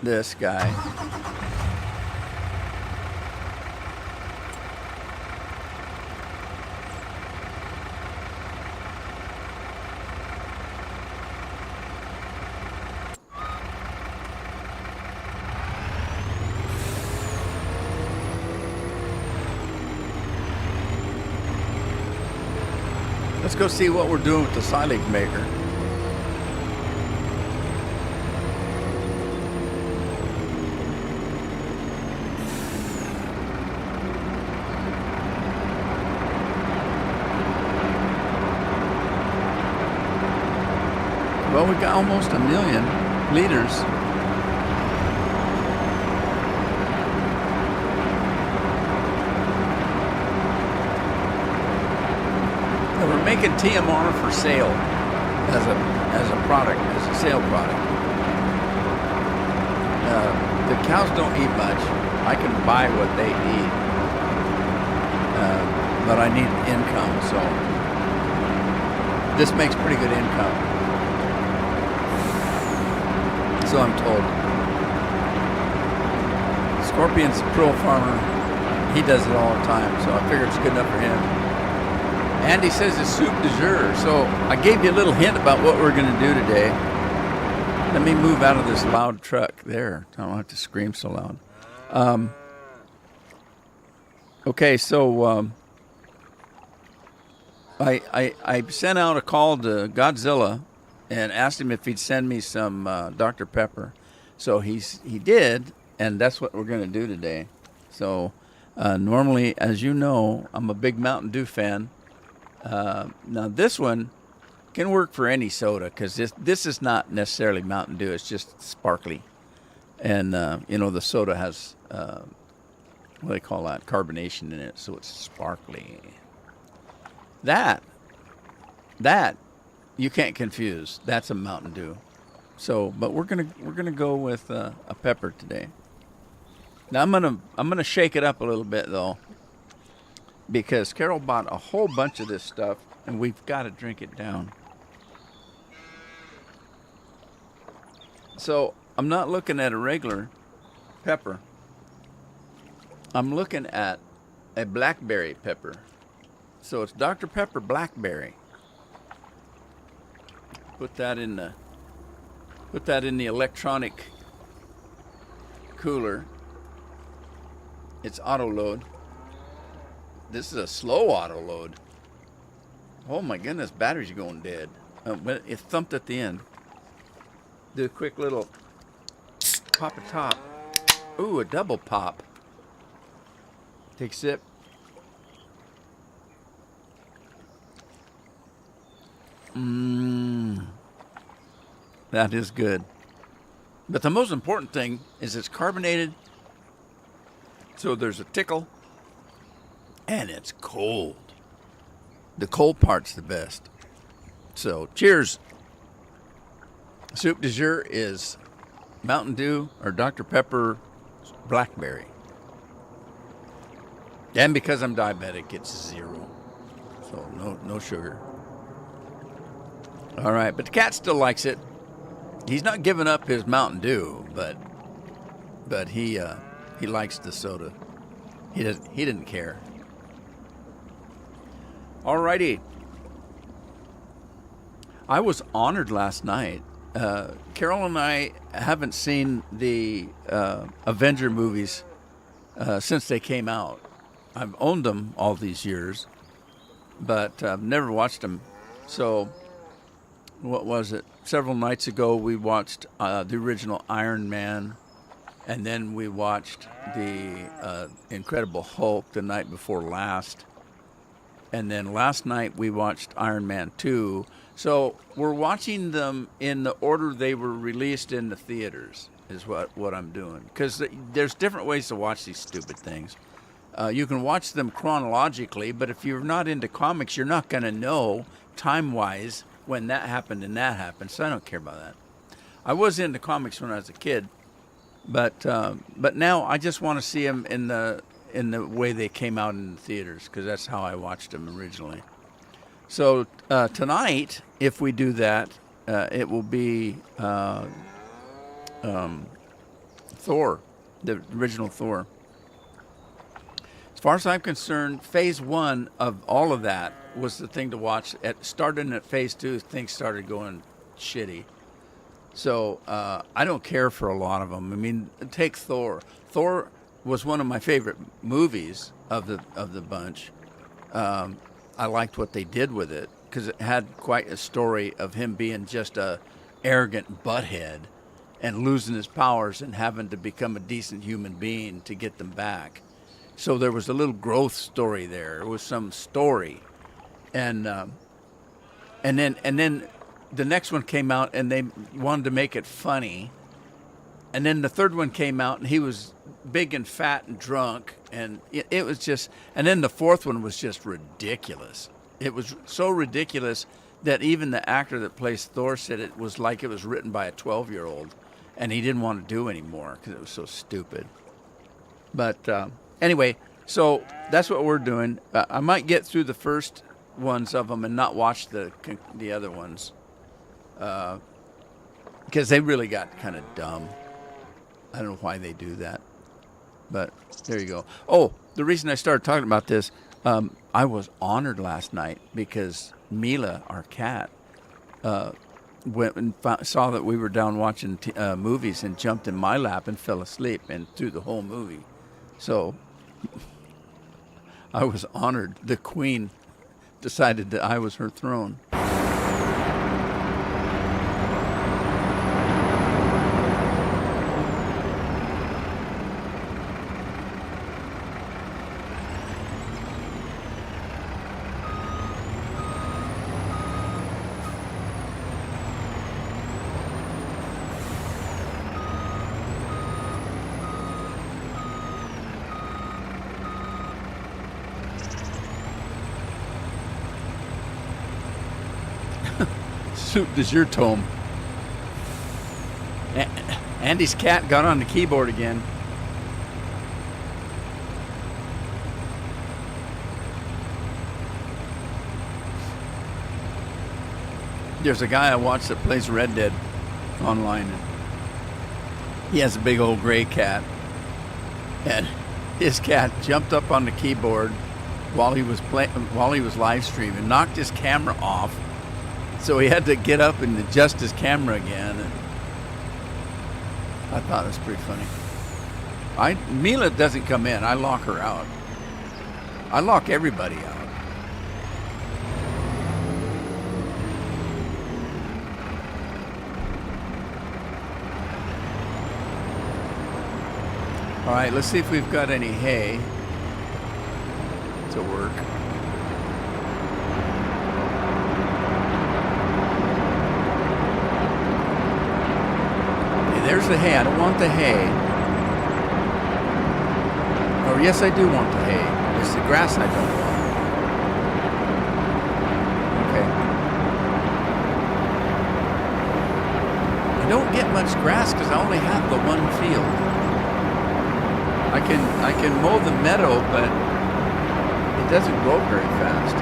Speaker 1: this guy. Let's go see what we're doing with the silage maker. Well, we got almost 1 million liters. We're making TMR for sale as a product, as a sale product. The cows don't eat much. I can buy what they eat, but I need income, so this makes pretty good income. So I'm told. Scorpion's a pro farmer. He does it all the time, so I figure it's good enough for him. Andy says it's soup du jour. So I gave you a little hint about what we're going to do today. Let me move out of this loud truck there. I don't have to scream so loud. Okay, so I sent out a call to Godzilla and asked him if he'd send me some Dr. Pepper. So he did, and that's what we're going to do today. So normally, as you know, I'm a big Mountain Dew fan. Now this one can work for any soda because this is not necessarily Mountain Dew. It's just sparkly, and the soda has what do they call that? Carbonation in it, so it's sparkly. That you can't confuse. That's a Mountain Dew. So, but we're gonna go with a pepper today. Now I'm gonna shake it up a little bit though, because Carol bought a whole bunch of this stuff, and we've got to drink it down. So I'm not looking at a regular pepper. I'm looking at a blackberry pepper. So it's Dr. Pepper Blackberry. Put that in the electronic cooler. It's auto load. This is a slow auto load. Oh my goodness, batteries are going dead. But it thumped at the end. Do a quick little pop a top. Ooh, a double pop. Take a sip. That is good. But the most important thing is it's carbonated, so there's a tickle. And it's cold. The cold part's the best. So, cheers. Soup du jour is Mountain Dew or Dr. Pepper Blackberry. And because I'm diabetic, it's 0. So, no sugar. All right, but the cat still likes it. He's not giving up his Mountain Dew, but he likes the soda. He didn't care. Alrighty. I was honored last night. Carol and I haven't seen the Avenger movies since they came out. I've owned them all these years, but I've never watched them. So what was it? Several nights ago, we watched the original Iron Man, and then we watched the Incredible Hulk the night before last, and then last night we watched Iron Man 2. So we're watching them in the order they were released in the theaters, is what I'm doing. Because there's different ways to watch these stupid things. You can watch them chronologically, but if you're not into comics, you're not going to know time-wise when that happened and that happened. So I don't care about that. I was into comics when I was a kid, but now I just want to see them in the way they came out in the theaters, because that's how I watched them originally. So tonight, if we do that, it will be Thor, the original Thor. As far as I'm concerned, phase 1 of all of that was the thing to watch. Starting at phase 2, things started going shitty. So I don't care for a lot of them. I mean, take Thor. Thor was one of my favorite movies of the bunch. I liked what they did with it because it had quite a story of him being just a arrogant butthead and losing his powers and having to become a decent human being to get them back. So there was a little growth story there. It was some story, and then the next one came out and they wanted to make it funny, and then the third one came out and he was big and fat and drunk, and it was just. And then the fourth one was just ridiculous. It was so ridiculous that even the actor that plays Thor said it was like it was written by a 12-year-old, and he didn't want to do anymore because it was so stupid. But anyway, so that's what we're doing. I might get through the first ones of them and not watch the other ones because they really got kind of dumb. I don't know why they do that, but there you go. Oh, the reason I started talking about this, I was honored last night because Mila, our cat, went and saw that we were down watching movies and jumped in my lap and fell asleep and through the whole movie. So I was honored. The queen decided that I was her throne. Soup de jour tome. Andy's cat got on the keyboard again. There's a guy I watch that plays Red Dead online. He has a big old gray cat, and his cat jumped up on the keyboard while he was live streaming, knocked his camera off. So he had to get up and adjust his camera again. And I thought it was pretty funny. Mila doesn't come in. I lock her out. I lock everybody out. All right, let's see if we've got any hay to work. There's the hay. I don't want the hay. Or yes, I do want the hay. It's the grass I don't want. Okay. I don't get much grass because I only have the one field. I can mow the meadow, but it doesn't grow very fast.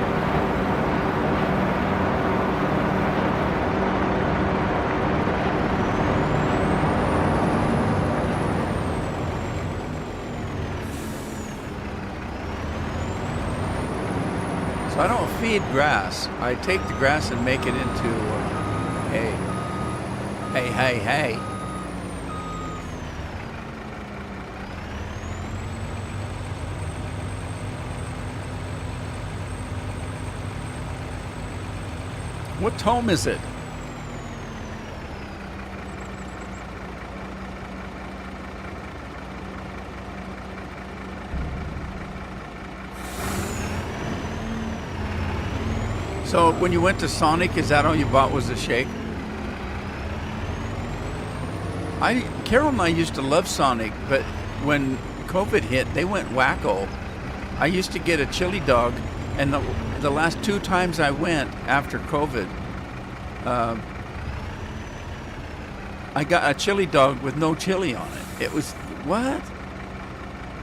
Speaker 1: So I don't feed grass. I take the grass and make it into hay. Hay. What tome is it? So when you went to Sonic, is that all you bought was a shake? Carol and I used to love Sonic, but when COVID hit, they went wacko. I used to get a chili dog, and the last 2 times I went after COVID, I got a chili dog with no chili on it. It was, what?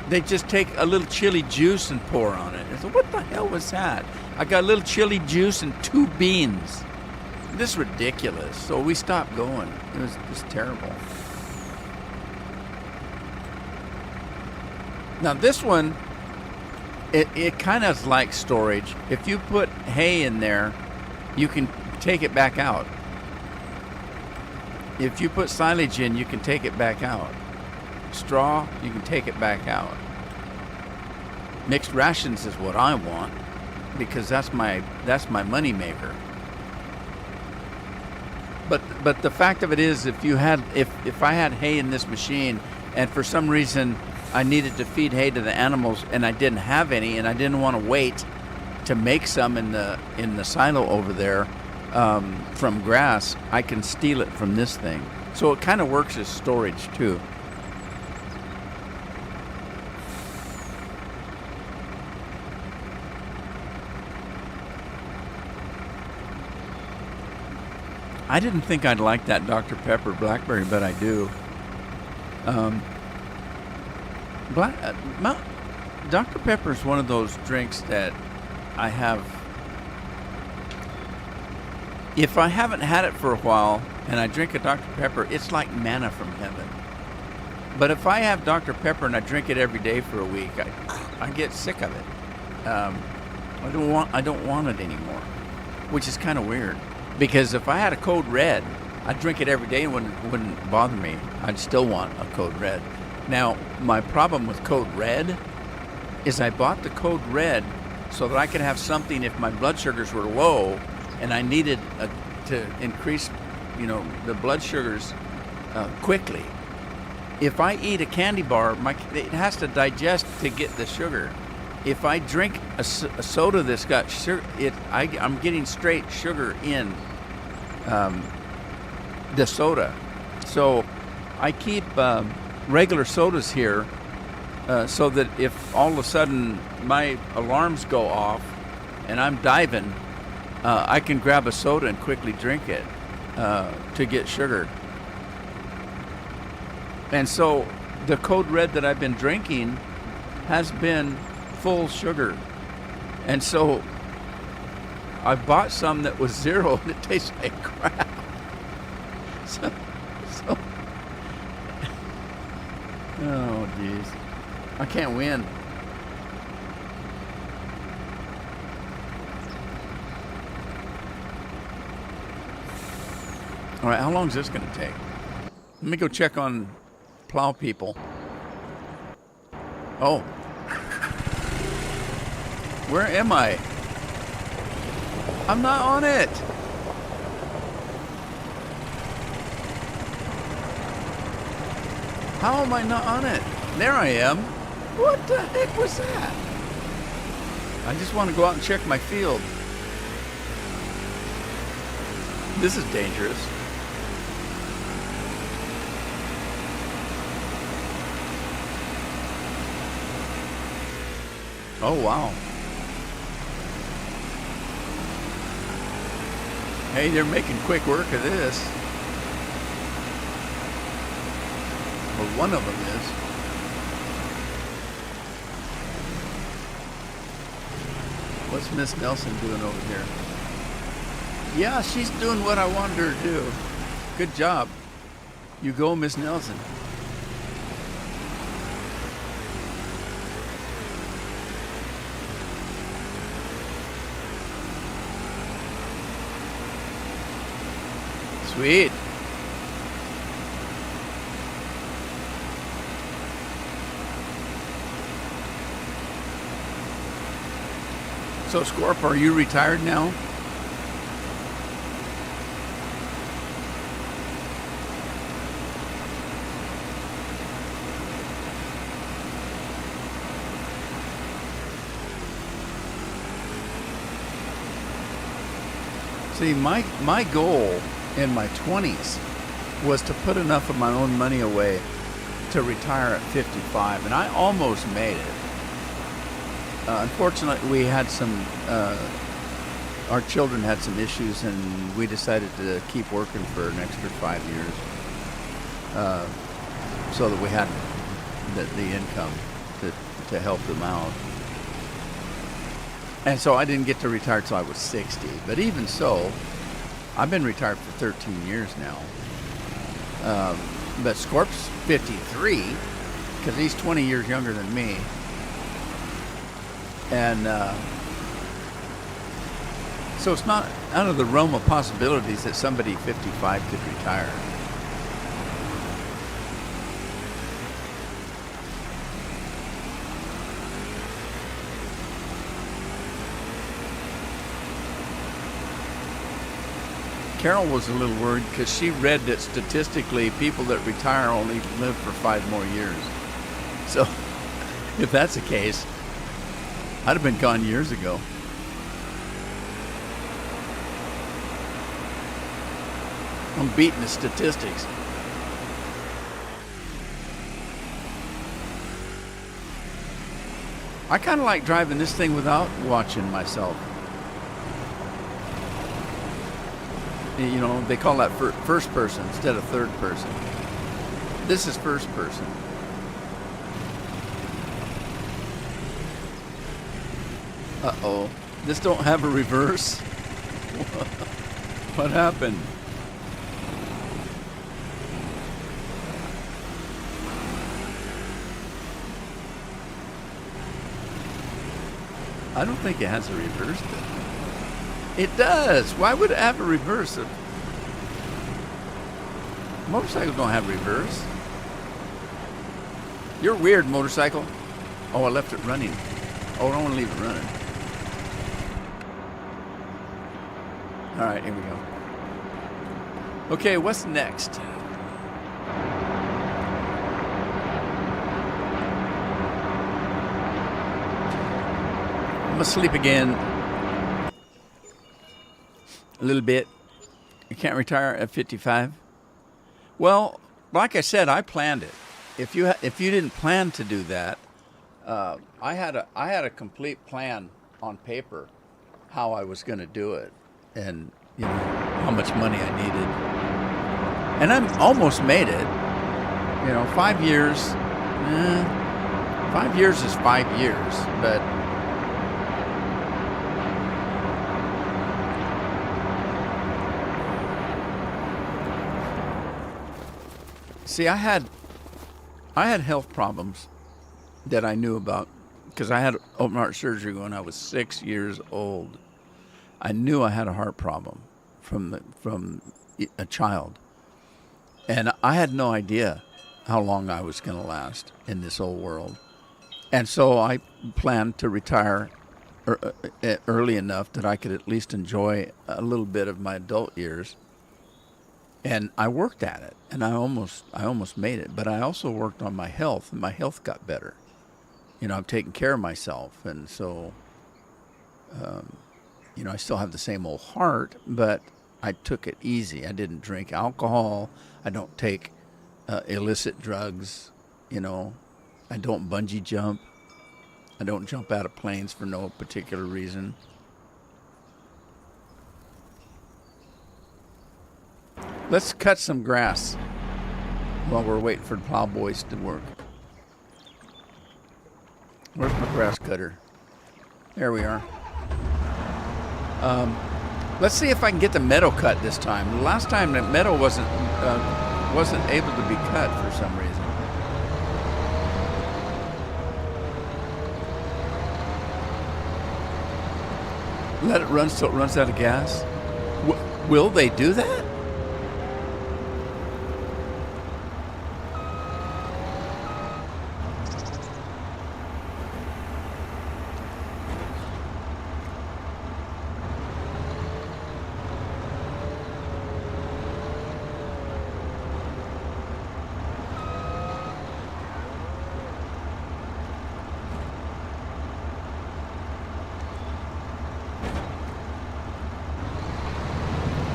Speaker 1: They just take a little chili juice and pour on it. I said, what the hell was that? I got a little chili juice and 2 beans. This is ridiculous. So we stopped going. It was just terrible. Now this one, it kind of is like storage. If you put hay in there, you can take it back out. If you put silage in, you can take it back out. Straw, you can take it back out. Mixed rations is what I want, because that's my money maker. But the fact of it is, if I had hay in this machine, and for some reason I needed to feed hay to the animals and I didn't have any, and I didn't want to wait to make some in the silo over there from grass, I can steal it from this thing. So it kind of works as storage too. I didn't think I'd like that Dr. Pepper Blackberry, but I do. Dr. Pepper is one of those drinks that I have. If I haven't had it for a while and I drink a Dr. Pepper, it's like manna from heaven. But if I have Dr. Pepper and I drink it every day for a week, I get sick of it. I don't want it anymore, which is kind of weird. Because if I had a Code Red, I'd drink it every day and wouldn't bother me. I'd still want a Code Red. Now, my problem with Code Red is I bought the Code Red so that I could have something if my blood sugars were low and I needed to increase, the blood sugars quickly. If I eat a candy bar, it has to digest to get the sugar. If I drink a soda that's got sugar, I'm getting straight sugar in the soda. So I keep regular sodas here so that if all of a sudden my alarms go off and I'm diving, I can grab a soda and quickly drink it to get sugar. And so the Code Red that I've been drinking has been full sugar, and so I bought some that was 0 and it tastes like crap. So oh geez, I can't win. All right, how long is this going to take? Let me go check on Plow People. Oh. Where am I? I'm not on it. How am I not on it? There I am. What the heck was that? I just want to go out and check my field. This is dangerous. Oh, wow. Hey, they're making quick work of this. Well, one of them is. What's Miss Nelson doing over here? Yeah, she's doing what I wanted her to do. Good job. You go, Miss Nelson. Sweet. So, Scorp, are you retired now? See, my goal in my 20s was to put enough of my own money away to retire at 55, and I almost made it. Unfortunately, we had some, our children had some issues, and we decided to keep working for an extra 5 years so that we had the income to help them out. And so I didn't get to retire till I was 60. But even so, I've been retired for 13 years now. But Scorp's 53 because he's 20 years younger than me. And so it's not out of the realm of possibilities that somebody 55 could retire. Carol was a little worried because she read that statistically people that retire only live for 5 more years. So if that's the case, I'd have been gone years ago. I'm beating the statistics. I kind of like driving this thing without watching myself. You know, they call that first person instead of third person. This is first person. Uh-oh. This don't have a reverse? What happened? I don't think it has a reverse. It does. Why would it have a reverse? Motorcycles don't have reverse. You're weird, motorcycle. Oh, I left it running. Oh, I don't want to leave it running. All right, here we go. Okay, what's next? I'm gonna sleep again a little bit. You can't retire at 55. Well, like I said, I planned it. If you didn't plan to do that, I had a complete plan on paper how I was going to do it, and you know how much money I needed, and I'm almost made it. You know, 5 years. 5 years is 5 years, but. See, I had health problems that I knew about because I had open heart surgery when I was 6 years old. I knew I had a heart problem from a child, and I had no idea how long I was going to last in this old world. And so I planned to retire early enough that I could at least enjoy a little bit of my adult years. And I worked at it, and I almost made it. But I also worked on my health, and my health got better. You know, I'm taking care of myself, and so, you know, I still have the same old heart, but I took it easy. I didn't drink alcohol. I don't take illicit drugs. You know, I don't bungee jump. I don't jump out of planes for no particular reason. Let's cut some grass while we're waiting for the plowboys to work. Where's my grass cutter? There we are. Let's see if I can get the meadow cut this time. The last time the meadow wasn't able to be cut for some reason. Let it run till it runs out of gas. Will they do that?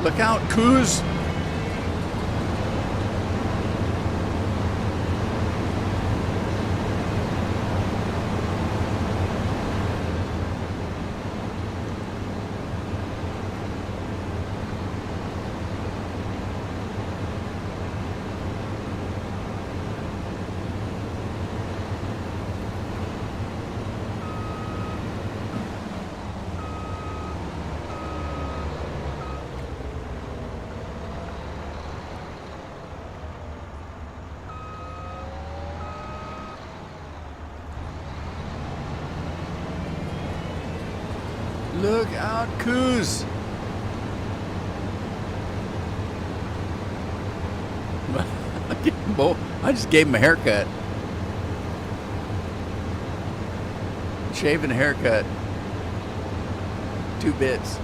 Speaker 1: Look out, coos! Look out, coos! I just gave him a haircut. Shave and a haircut. 2 bits.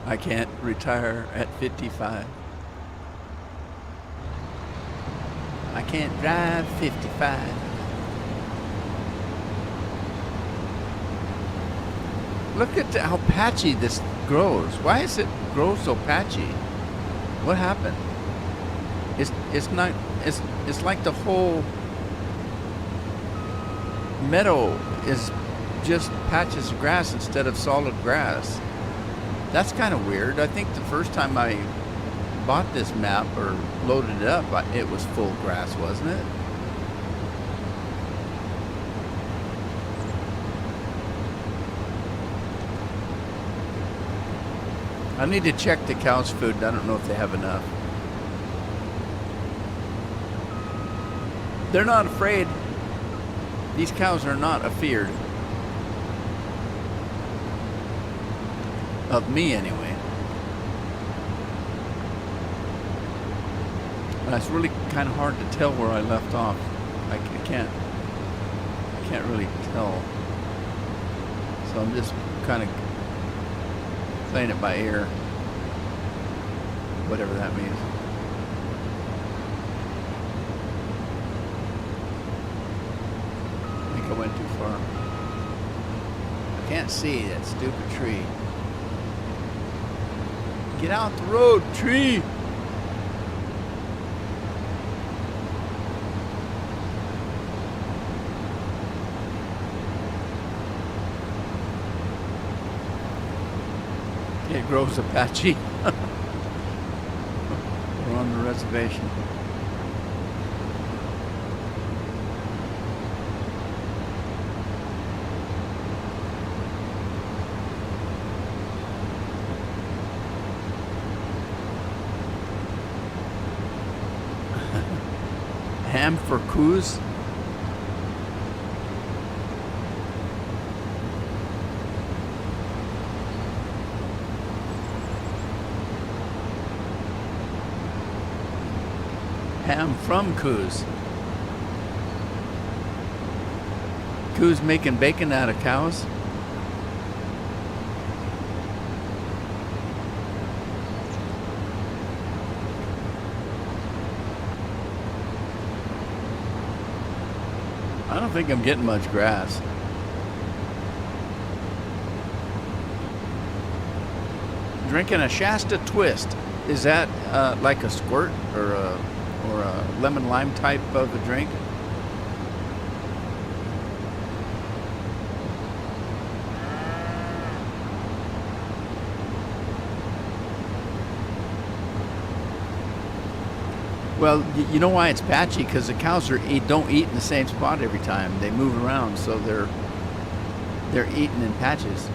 Speaker 1: I can't retire at 55. I can't drive 55. Look at how patchy this grows. Why is it grow so patchy? What happened? It's not. It's like the whole meadow is just patches of grass instead of solid grass. That's kind of weird. I think the first time I bought this map or loaded it up, it was full grass, wasn't it? I need to check the cows' food. I don't know if they have enough. They're not afraid. These cows are not afeared. Of me, anyway. It's really kind of hard to tell where I left off. I can't really tell. So I'm just kind of playing it by ear, whatever that means. I think I went too far. I can't see that stupid tree. Get out the road, tree! It grows Apache. We're on the reservation. Ham for coos? Ham from coos. Coos making bacon out of cows? I don't think I'm getting much grass. Drinking a Shasta Twist. Is that like a squirt or a lemon lime type of a drink? Well, you know why it's patchy? Because the cows don't eat in the same spot every time. They move around, so they're eating in patches.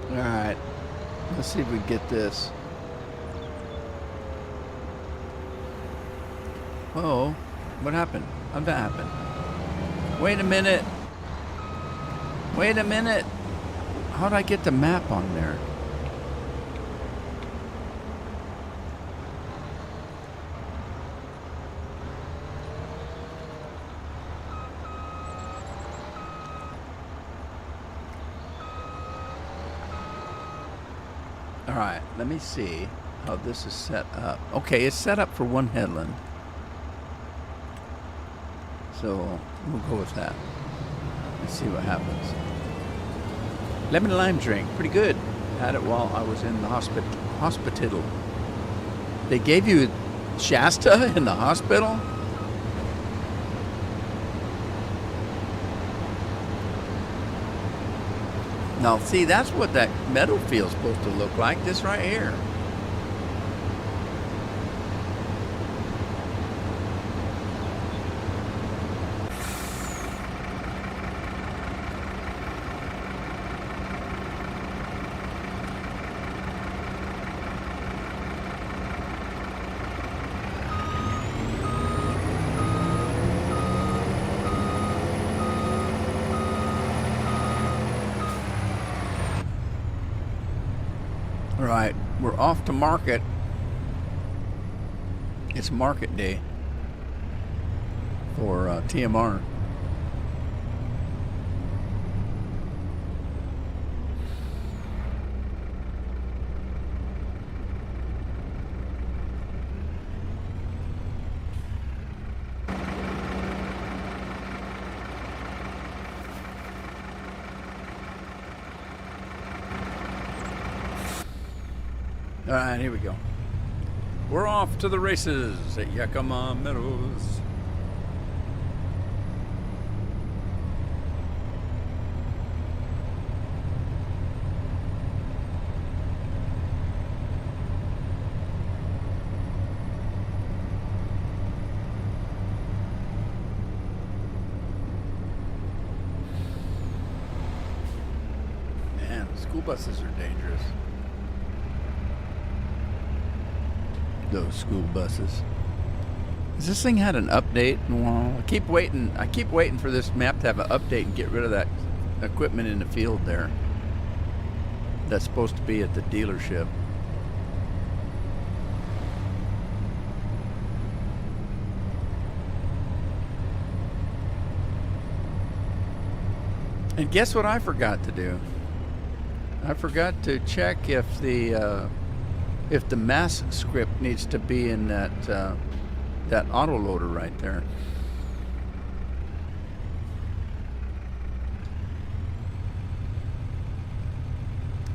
Speaker 1: All right, let's see if we get this. Oh, what happened? How'd that happen? Wait a minute. Wait a minute. How'd I get the map on there? All right, let me see how this is set up. Okay, it's set up for one headland. So we'll go with that. Let's see what happens. Lemon lime drink, pretty good. Had it while I was in the hospital. They gave you Shasta in the hospital? Now, see, that's what that meadow field's supposed to look like, this right here. All right, we're off to market. It's market day for TMR. All right, here we go. We're off to the races at Yakima Meadows. Man, school buses are dangerous. Those school buses. Has this thing had an update in a while? I keep waiting for this map to have an update and get rid of that equipment in the field there. That's supposed to be at the dealership. And guess what I forgot to do? I forgot to check if the mass script needs to be in that autoloader right there.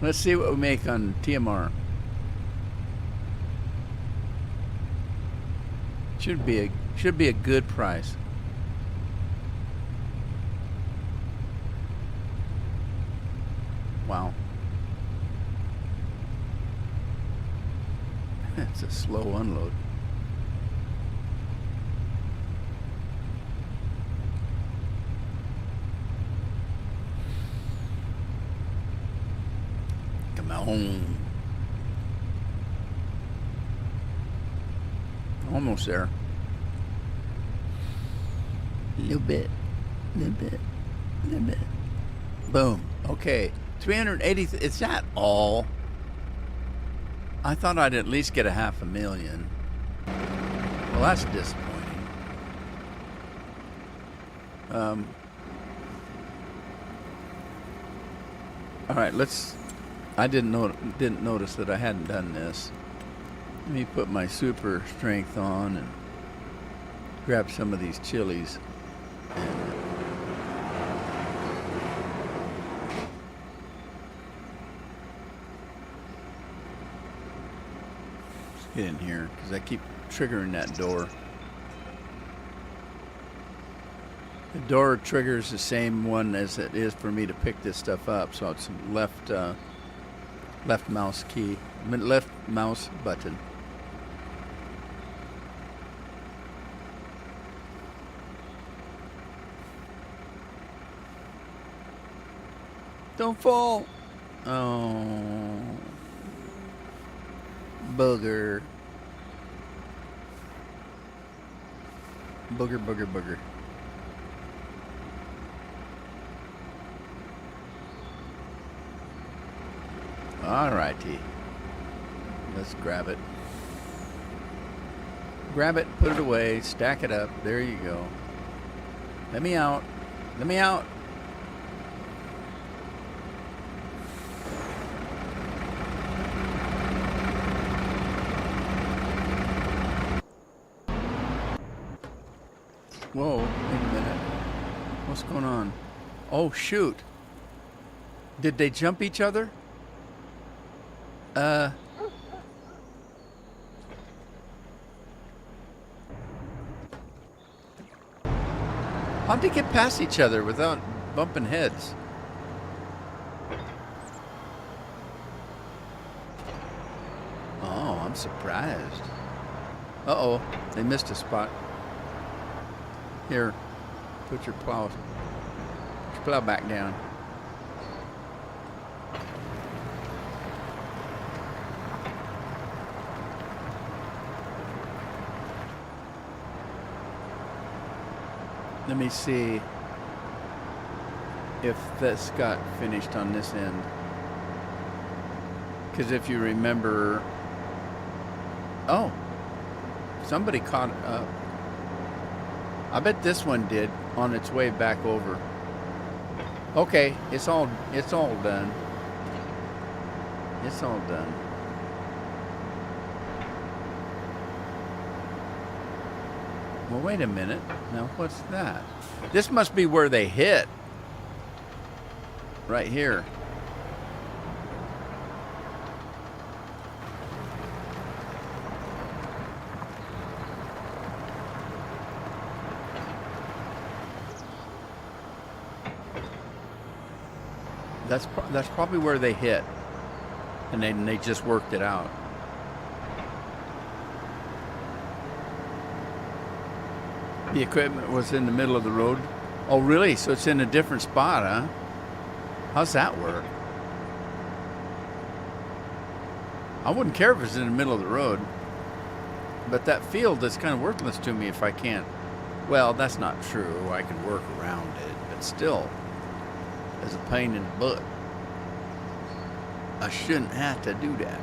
Speaker 1: Let's see what we make on TMR. Should be a good price. Wow. It's a slow unload. Come on. Almost there. A little bit. Boom. Okay. 380. Is that all? I thought I'd at least get a $500,000. Well, that's disappointing. All right, I didn't notice that I hadn't done this. Let me put my super strength on and grab some of these chilies. Get in here because I keep triggering that door. The door triggers the same one as it is for me to pick this stuff up, so it's left mouse key, left mouse button. Don't fall. Oh. Booger. Booger. Alrighty. Let's grab it. Grab it, put it away, stack it up. There you go. Let me out. Whoa, wait a minute. What's going on? Oh, shoot. Did they jump each other? How'd they get past each other without bumping heads? Oh, I'm surprised. Uh-oh, they missed a spot. Here, put your plow back down. Let me see if this got finished on this end. Because if you remember... Oh, somebody caught up. I bet this one did on its way back over. Okay, it's all done. It's all done. Well, wait a minute. Now, what's that? This must be where they hit. Right here. That's probably where they hit. And then they just worked it out. The equipment was in the middle of the road. Oh, really? So it's in a different spot, huh? How's that work? I wouldn't care if it's in the middle of the road. But that field is kind of worthless to me if I can't. Well, that's not true. I can work around it. But still, it's a pain in the butt. I shouldn't have to do that.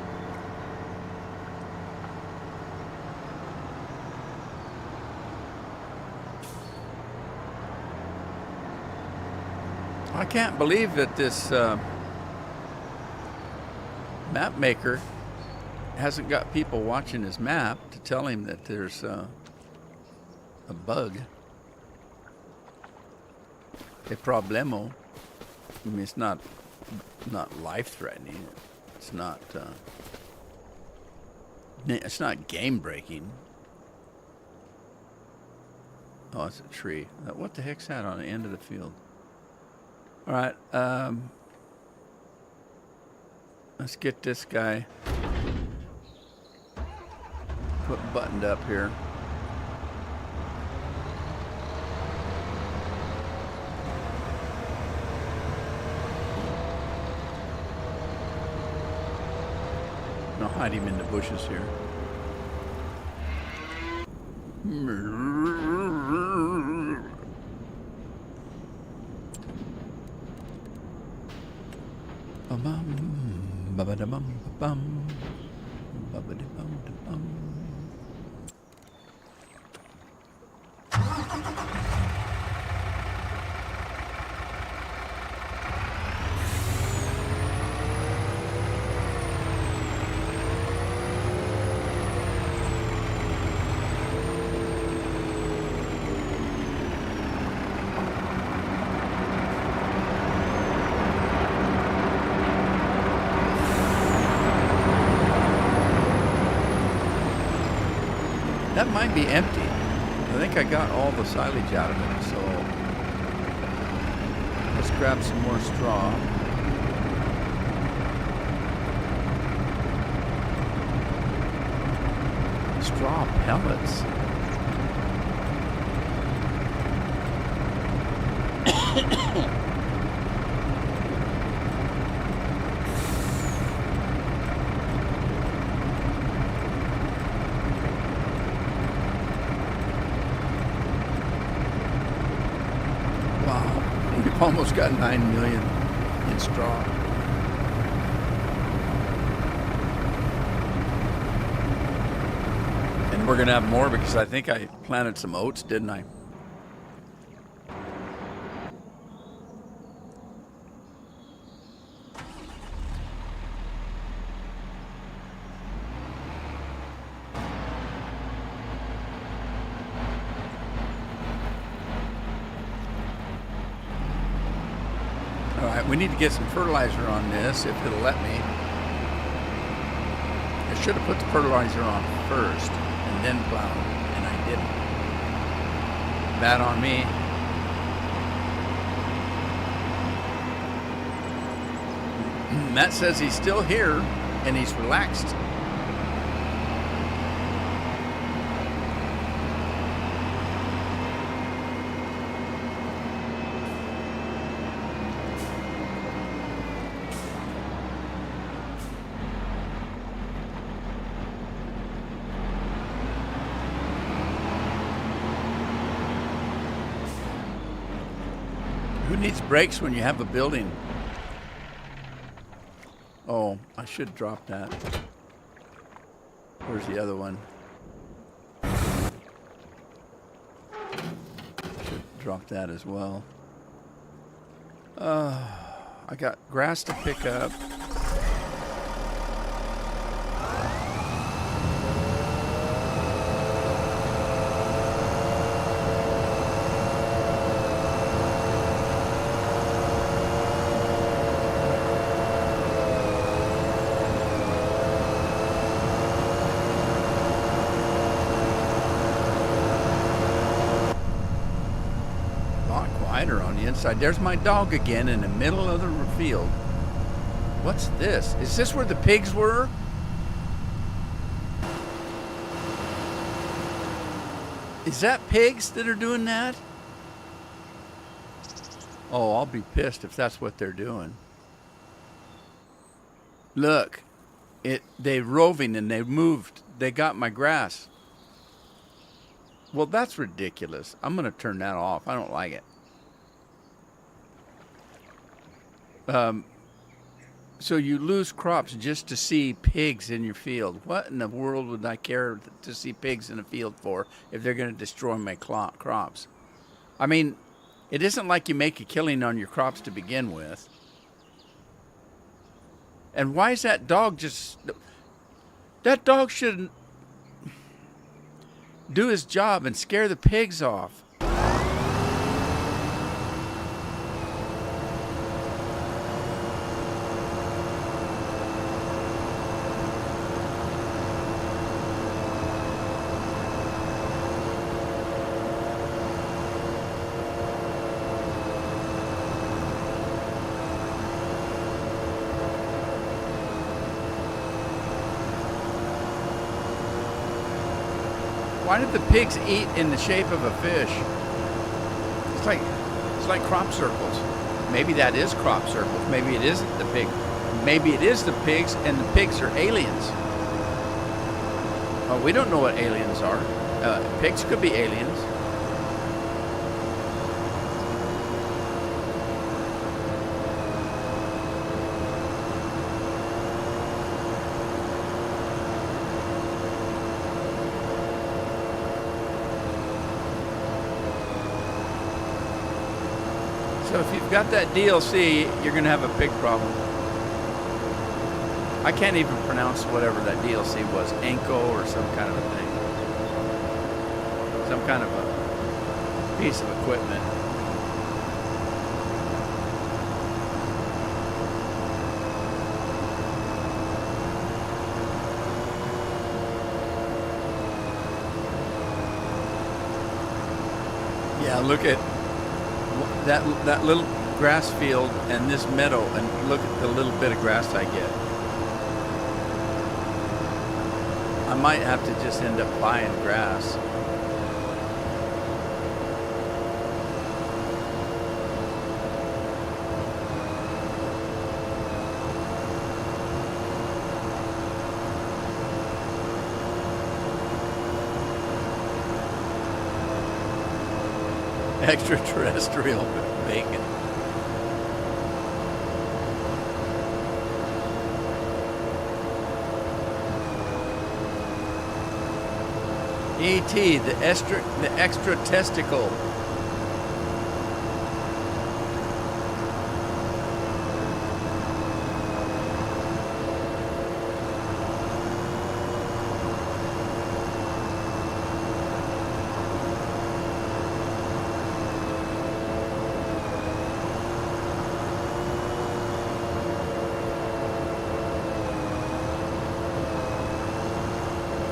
Speaker 1: I can't believe that this map maker hasn't got people watching his map to tell him that there's a bug. A problemo. I mean, it's not life-threatening. It's not game-breaking. Oh, it's a tree. What the heck's that on the end of the field? All right, let's get this guy buttoned up here. I'll hide him in the bushes here. That might be empty. I think I got all the silage out of it, so let's grab some more straw. Straw pellets. Almost got 9 million in straw. And we're gonna have more because I think I planted some oats, didn't I? We need to get some fertilizer on this if it'll let me. I should have put the fertilizer on first and then plowed, and I didn't. Bad on me. Matt says he's still here and he's relaxed. Who needs brakes when you have a building? Oh, I should drop that. Where's the other one? Should drop that as well. I got grass to pick up. On the inside. There's my dog again in the middle of the field. What's this? Is this where the pigs were? Is that pigs that are doing that? Oh, I'll be pissed if that's what they're doing. Look, they're roving and they moved. They got my grass. Well, that's ridiculous. I'm going to turn that off. I don't like it. So you lose crops just to see pigs in your field. What in the world would I care to see pigs in a field for if they're going to destroy my crops? I mean, it isn't like you make a killing on your crops to begin with. And why is that dog just... That dog should do his job and scare the pigs off. Why did the pigs eat in the shape of a fish? It's like crop circles. Maybe that is crop circles. Maybe it isn't the pig. Maybe it is the pigs and the pigs are aliens. Oh, we don't know what aliens are. Pigs could be aliens. So if you've got that DLC, you're going to have a pig problem. I can't even pronounce whatever that DLC was. Anko or some kind of a thing. Some kind of a piece of equipment. Yeah, look at that little grass field and this meadow, and look at the little bit of grass I get. I might have to just end up buying grass. Extraterrestrial bacon. E.T. the extra testicle.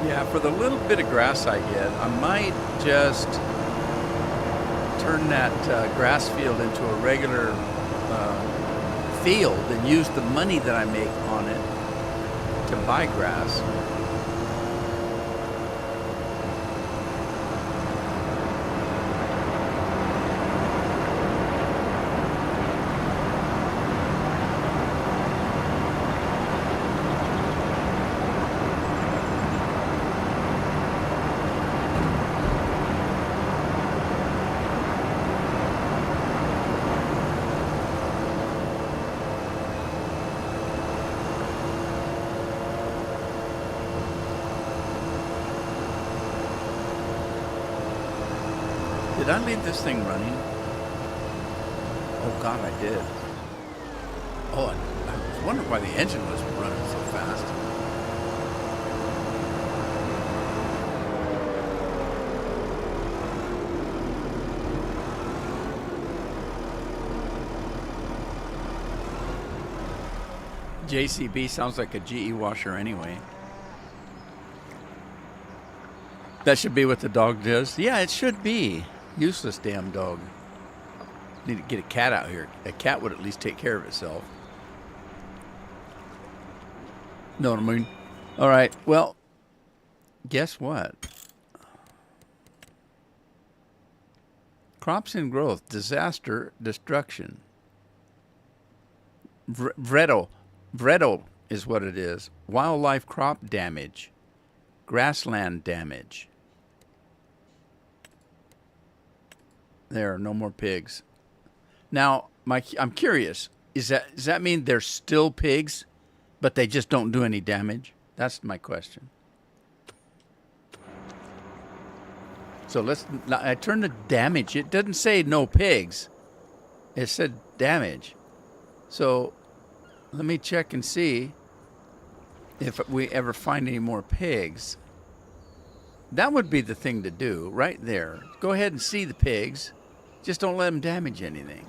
Speaker 1: Yeah, for the little bit of grass I get, I might just turn that grass field into a regular field and use the money that I make on it to buy grass. Did I leave this thing running? Oh God, I did. Oh, I was wondering why the engine was running so fast. JCB sounds like a GE washer anyway. That should be what the dog does? Yeah, it should be. Useless damn dog. Need to get a cat out here. A cat would at least take care of itself. Know what I mean? All right. Well, guess what? Crops in growth. Disaster. Destruction. Vredo. Vredo is what it is. Wildlife crop damage. Grassland damage. There are no more pigs. Now, I'm curious. Does that mean there's still pigs, but they just don't do any damage? That's my question. So I turned to damage. It doesn't say no pigs. It said damage. So let me check and see if we ever find any more pigs. That would be the thing to do right there. Go ahead and see the pigs. Just don't let them damage anything.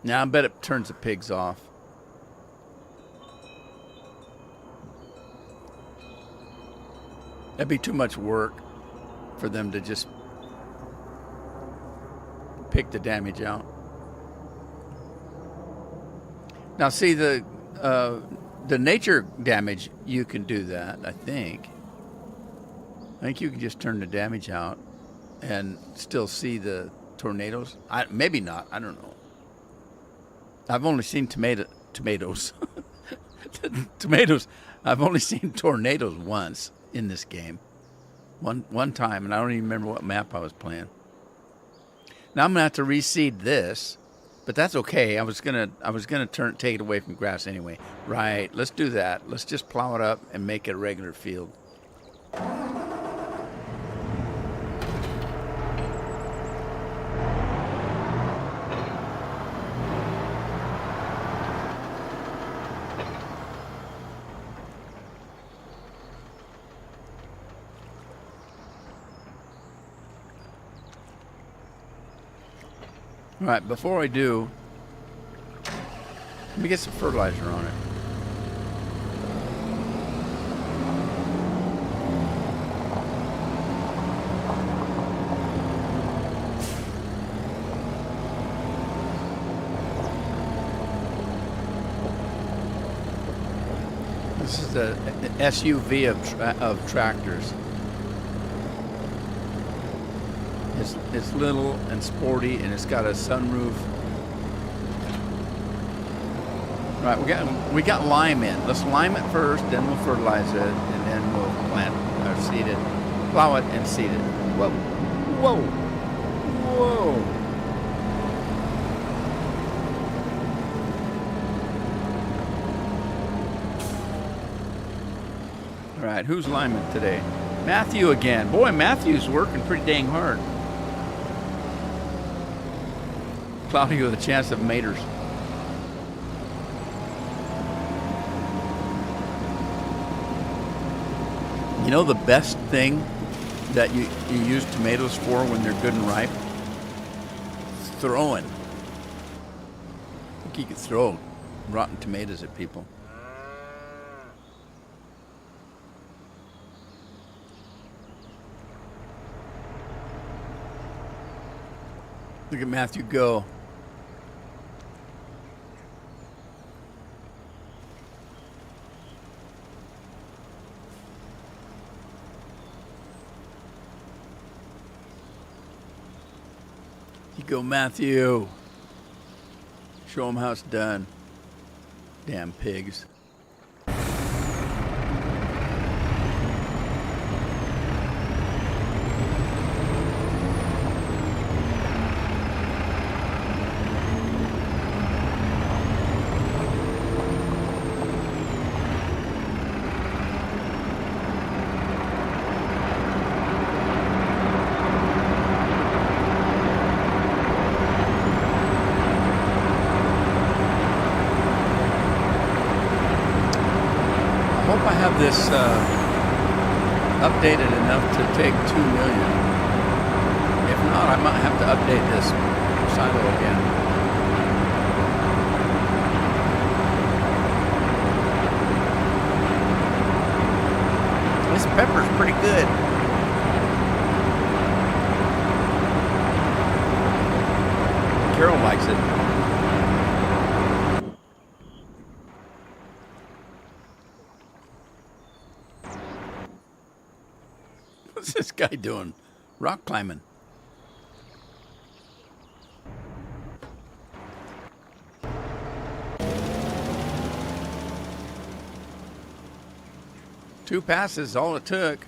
Speaker 1: Now I bet it turns the pigs off. That'd be too much work for them to just pick the damage out. Now see the nature damage, you can do that, I think. I think you can just turn the damage out and still see the tornadoes. Maybe not. I don't know. I've only seen tomatoes. Tomatoes. I've only seen tornadoes once in this game. One time, and I don't even remember what map I was playing. Now I'm gonna have to reseed this, but that's okay. I was gonna take it away from grass anyway. Right. Let's do that. Let's just plow it up and make it a regular field. All right, before I do, let me get some fertilizer on it. This is the SUV of tractors. It's little and sporty, and it's got a sunroof. Right, we got lime in. Let's lime it first, then we'll fertilize it, and then we'll plant or seed it, plow it, and seed it. Whoa, whoa, whoa! All right, who's liming today? Matthew again. Boy, Matthew's working pretty dang hard. Cloudy with a chance of maters. You know the best thing that you use tomatoes for when they're good and ripe? Throwing. I think you could throw rotten tomatoes at people. Look at Matthew go. You go, Matthew. Show him how it's done. Damn pigs. I hope I have this updated enough to take 2 million. If not, I might have to update this silo again. This pepper's pretty good. Carol likes it. What's this guy doing? Rock climbing. Two passes, all it took.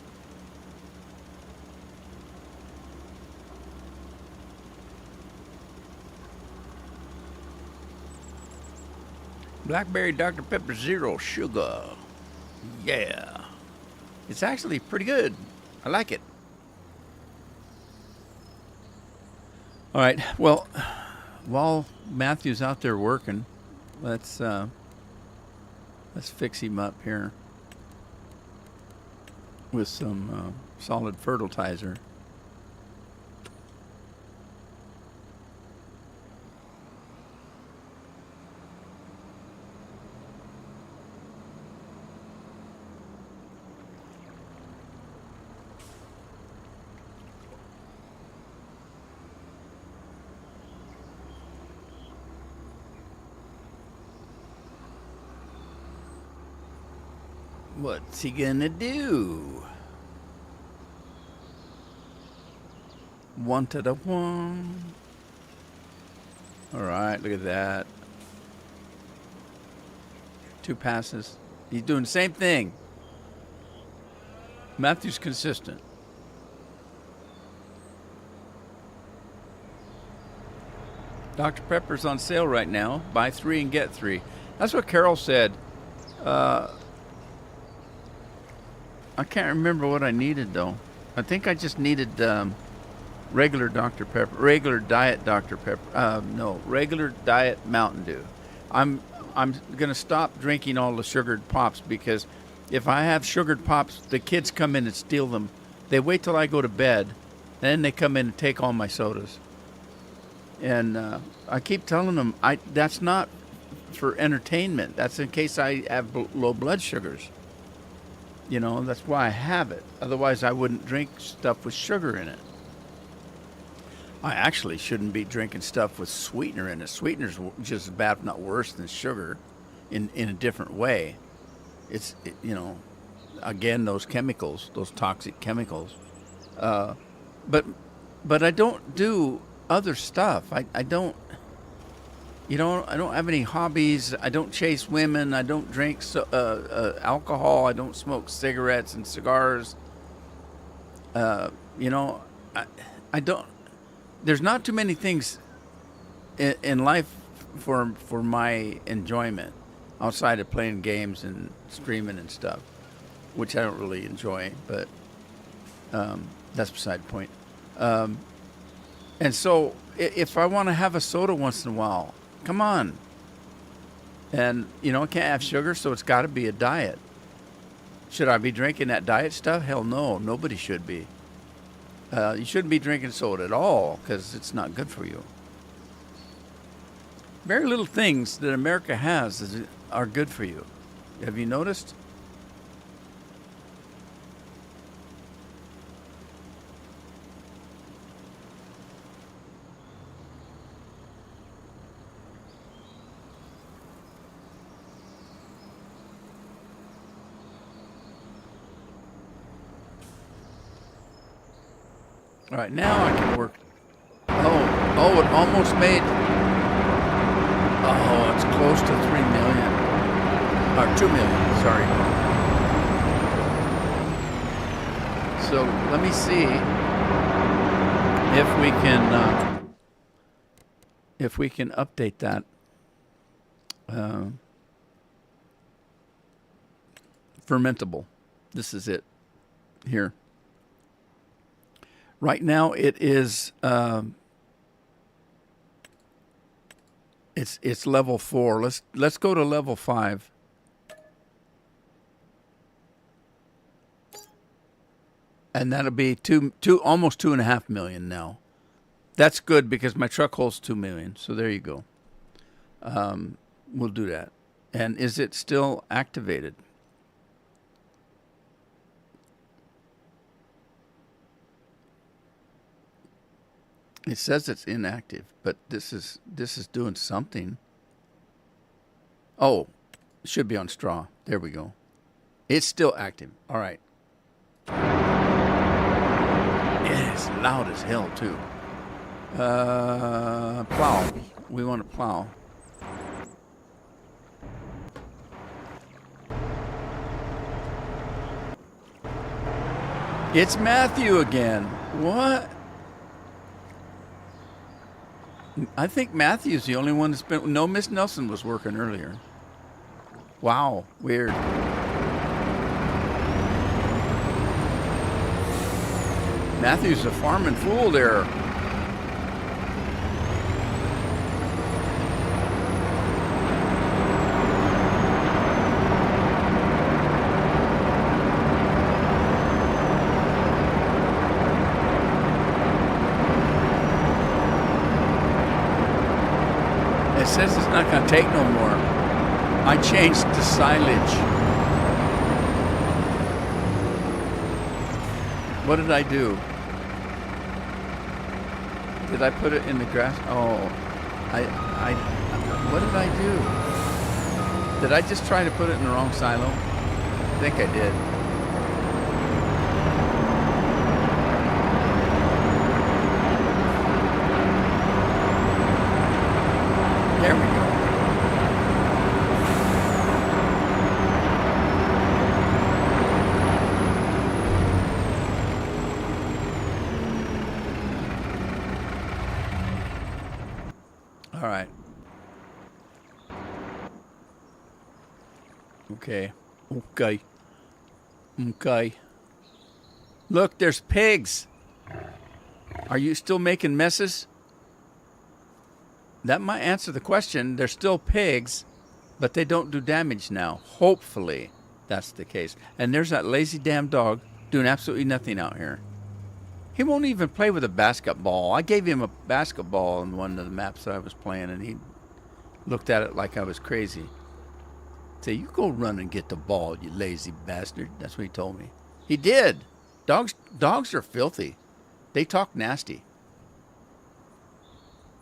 Speaker 1: Blackberry Dr. Pepper Zero Sugar. Yeah. It's actually pretty good. I like it. All right. Well, while Matthew's out there working, let's fix him up here with some solid fertilizer. What's he gonna do? One to the one. All right, look at that. Two passes. He's doing the same thing. Matthew's consistent. Dr. Pepper's on sale right now. Buy 3 and get 3. That's what Carol said. I can't remember what I needed though. I think I just needed regular Dr. Pepper, regular diet Dr. Pepper. No, regular diet Mountain Dew. I'm gonna stop drinking all the sugared pops because if I have sugared pops, the kids come in and steal them. They wait till I go to bed, then they come in and take all my sodas. And I keep telling them that's not for entertainment. That's in case I have low blood sugars. You know, that's why I have it. Otherwise, I wouldn't drink stuff with sugar in it. I actually shouldn't be drinking stuff with sweetener in it. Sweetener's just as bad, if not worse, than sugar in a different way. It's, you know, again, those chemicals, those toxic chemicals. But I don't do other stuff. I don't, you know, I don't have any hobbies. I don't chase women. I don't drink alcohol. I don't smoke cigarettes and cigars. You know, I don't. There's not too many things in life for my enjoyment outside of playing games and streaming and stuff, which I don't really enjoy. But that's beside the point. And so, if I want to have a soda once in a while. Come on. And, you know, I can't have sugar, so it's got to be a diet. Should I be drinking that diet stuff? Hell no. Nobody should be. You shouldn't be drinking soda at all because it's not good for you. Very little things that America has are good for you. Have you noticed? All right, now I can work. Oh, it almost made. Oh, it's close to 3 million. Or 2 million, sorry. So let me see if we can update that. Fermentable. This is it here. Right now it is it's level 4. Let's go to level 5. And that'll be almost 2.5 million now. That's good because my truck holds 2 million. So there you go. We'll do that. And is it still activated? It says it's inactive, but this is doing something. Oh, it should be on straw. There we go. It's still active. All right. Yeah, it's loud as hell too. Plow. We want to plow. It's Matthew again. What? I think Matthew's the only one that's been. No, Miss Nelson was working earlier. Wow, weird. Matthew's a farming fool there. It says it's not going to take no more. I changed to silage. What did I do? Did I put it in the grass? Oh, what did I do? Did I just try to put it in the wrong silo? I think I did. There we go. All right. Okay. Okay. Look, there's pigs. Are you still making messes? That might answer the question. They're still pigs, but they don't do damage now. Hopefully that's the case. And there's that lazy damn dog doing absolutely nothing out here. He won't even play with a basketball. I gave him a basketball in one of the maps that I was playing, and he looked at it like I was crazy. Say, you go run and get the ball, you lazy bastard. That's what he told me. He did. Dogs are filthy. They talk nasty.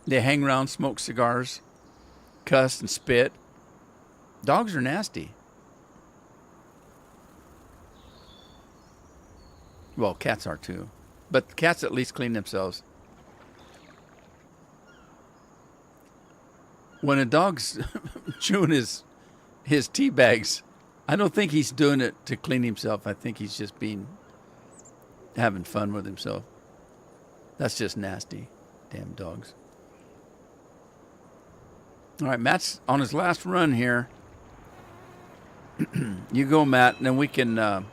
Speaker 1: They hang around, smoke cigars, cuss and spit. Dogs are nasty. Well, cats are too. But cats at least clean themselves. When a dog's chewing his tea bags, I don't think he's doing it to clean himself. I think he's just having fun with himself. That's just nasty. Damn dogs. All right, Matt's on his last run here. You go, Matt, and then we can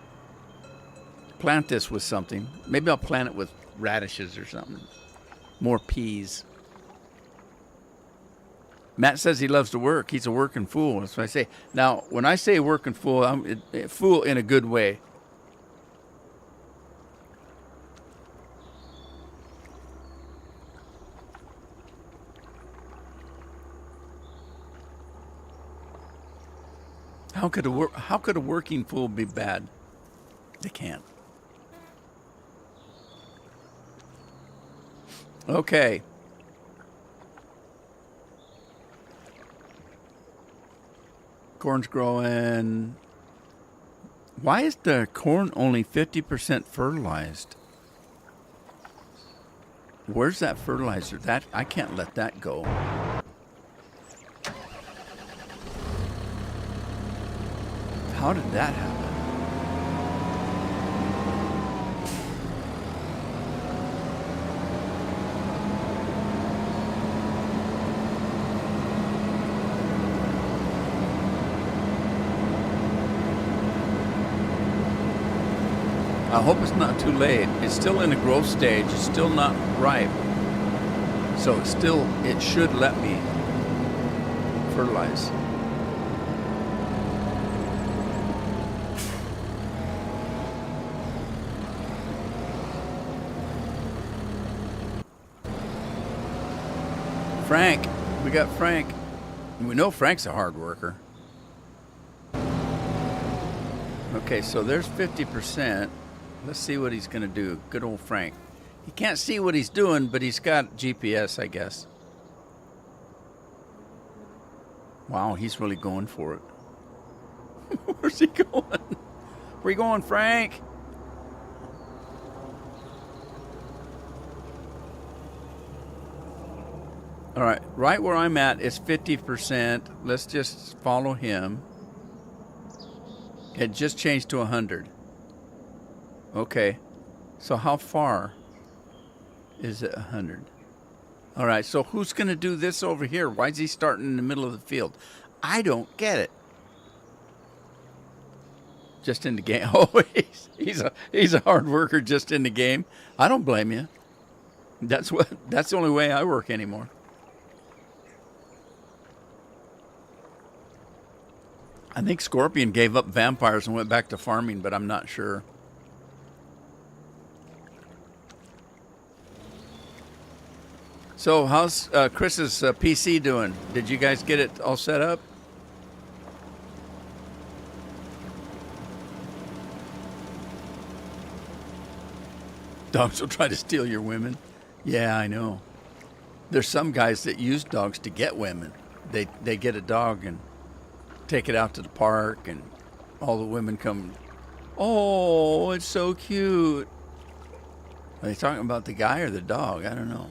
Speaker 1: plant this with something. Maybe I'll plant it with radishes or something. More peas. Matt says he loves to work. He's a working fool. That's what I say. Now, when I say working fool, I'm a fool in a good way. How could a working fool be bad? They can't. Okay. Corn's growing. Why is the corn only 50% fertilized? Where's that fertilizer? That I can't let that go. How did that happen? I hope it's not too late. It's still in the growth stage. It's still not ripe. So it should let me fertilize. Frank, we got Frank. We know Frank's a hard worker. Okay, so there's 50%. Let's see what he's going to do. Good old Frank. He can't see what he's doing, but he's got GPS, I guess. Wow, he's really going for it. Where's he going? Where you going, Frank? All right, right where I'm at is 50%. Let's just follow him. It just changed to 100. Okay, so how far is it 100? All right, so who's going to do this over here? Why is he starting in the middle of the field? I don't get it. Just in the game. Oh, he's a hard worker just in the game. I don't blame you. That's the only way I work anymore. I think Scorpion gave up vampires and went back to farming, but I'm not sure. So how's Chris's PC doing? Did you guys get it all set up? Dogs will try to steal your women. Yeah, I know. There's some guys that use dogs to get women. They get a dog and take it out to the park, and all the women come. Oh, it's so cute. Are they talking about the guy or the dog? I don't know.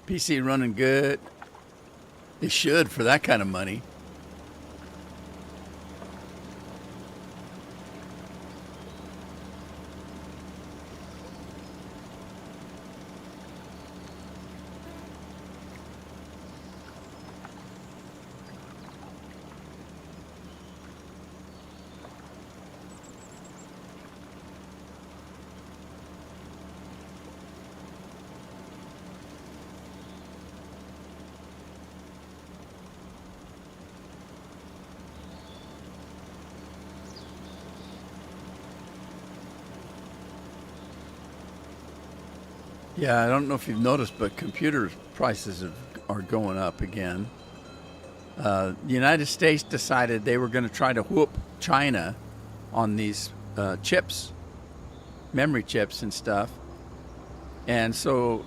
Speaker 1: PC running good. It should for that kind of money. Yeah, I don't know if you've noticed, but computer prices are going up again. The United States decided they were going to try to whoop China on these chips, memory chips and stuff. And so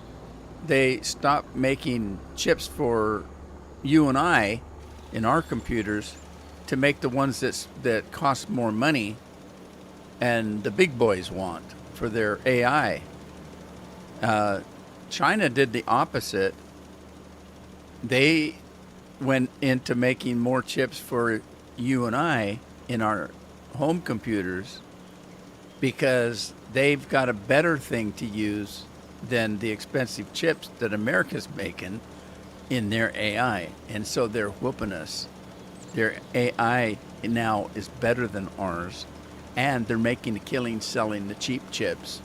Speaker 1: they stopped making chips for you and I in our computers to make the ones that cost more money and the big boys want for their AI. China did the opposite. They went into making more chips for you and I in our home computers because they've got a better thing to use than the expensive chips that America's making in their AI. And so they're whooping us. Their AI now is better than ours, and they're making a killing selling the cheap chips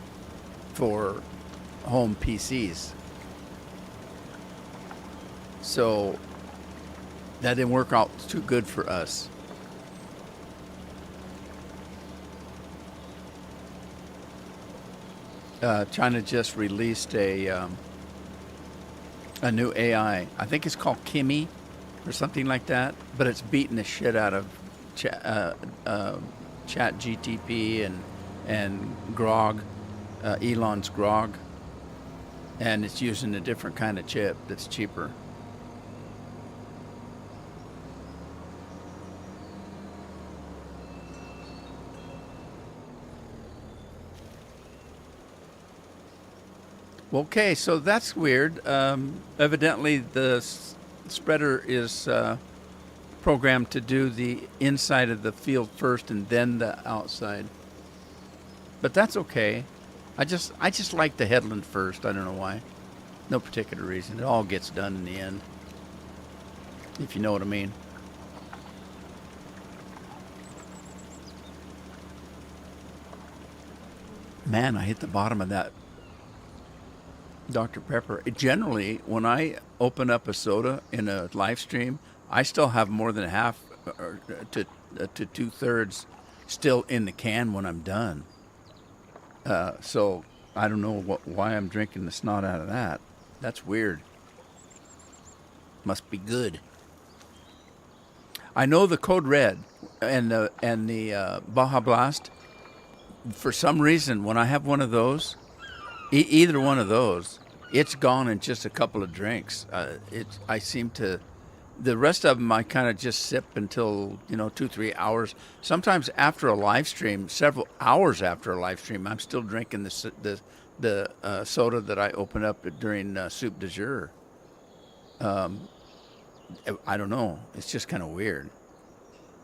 Speaker 1: for home PCs. So that didn't work out too good for us. China just released a new AI. I think it's called Kimi or something like that, but it's beating the shit out of Chat GTP and Grok. Elon's grog, and it's using a different kind of chip that's cheaper. Okay, so that's weird. Evidently, the spreader is programmed to do the inside of the field first and then the outside. But that's okay. I just like the headland first. I don't know why. No particular reason. It all gets done in the end, if you know what I mean. Man, I hit the bottom of that Dr. Pepper. Generally, when I open up a soda in a live stream, I still have more than half to 2/3 still in the can when I'm done. So I don't know why I'm drinking the snot out of that. That's weird. Must be good. I know the Code Red and the Baja Blast. For some reason, when I have one of those, either one of those, it's gone in just a couple of drinks. I seem to. The rest of them I kind of just sip until 2-3 hours. Sometimes after a live stream, several hours after a live stream, I'm still drinking the soda that I opened up during Soup du Jour. I don't know. It's just kind of weird.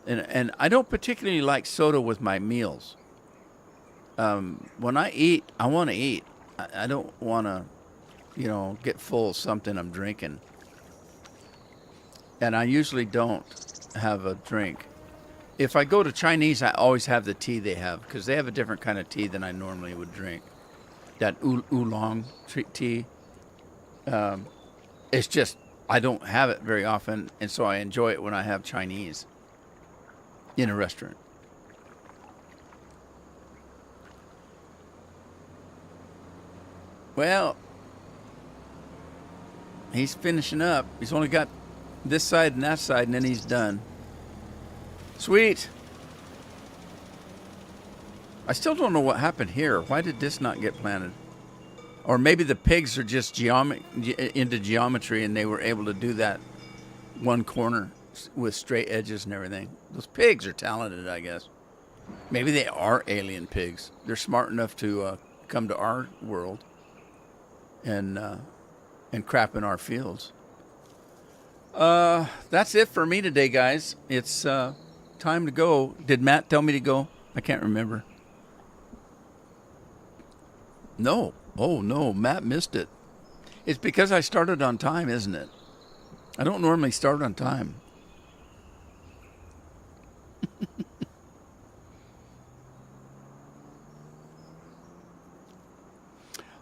Speaker 1: And I don't particularly like soda with my meals. When I eat, I want to eat. I don't want to, get full of something I'm drinking. And I usually don't have a drink. If I go to Chinese, I always have the tea they have, because they have a different kind of tea than I normally would drink. That oolong tea. It's just, I don't have it very often, and so I enjoy it when I have Chinese in a restaurant. Well, he's finishing up. He's only got this side and that side, and then he's done. Sweet. I still don't know what happened here. Why did this not get planted? Or maybe the pigs are just into geometry, and they were able to do that one corner with straight edges and everything. Those pigs are talented, I guess. Maybe they are alien pigs. They're smart enough to come to our world and crap in our fields. That's it for me today, guys. It's time to go. Did Matt tell me to go? I can't remember. No. Oh, no. Matt missed it. It's because I started on time, isn't it? I don't normally start on time.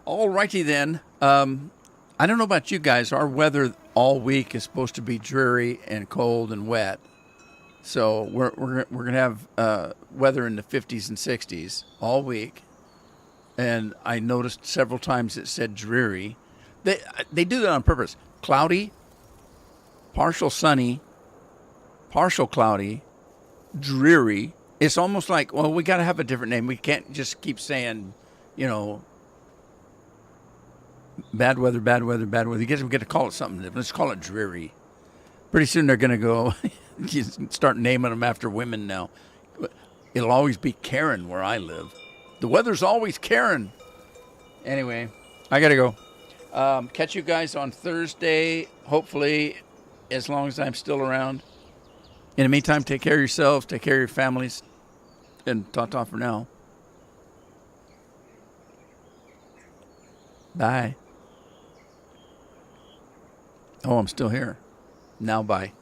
Speaker 1: All righty then. I don't know about you guys. Our weather all week is supposed to be dreary and cold and wet. So we're gonna have weather in the 50s and 60s all week. And I noticed several times it said dreary. They do that on purpose. Cloudy, partial sunny, partial cloudy, dreary. It's almost like, well, we got to have a different name. We can't just keep saying, bad weather, bad weather, bad weather. I guess we got to call it something different. Let's call it dreary. Pretty soon they're going to go start naming them after women now. It'll always be Karen where I live. The weather's always Karen. Anyway, I got to go. Catch you guys on Thursday, hopefully, as long as I'm still around. In the meantime, take care of yourselves, take care of your families, and ta-ta for now. Bye. Oh, I'm still here. Now bye.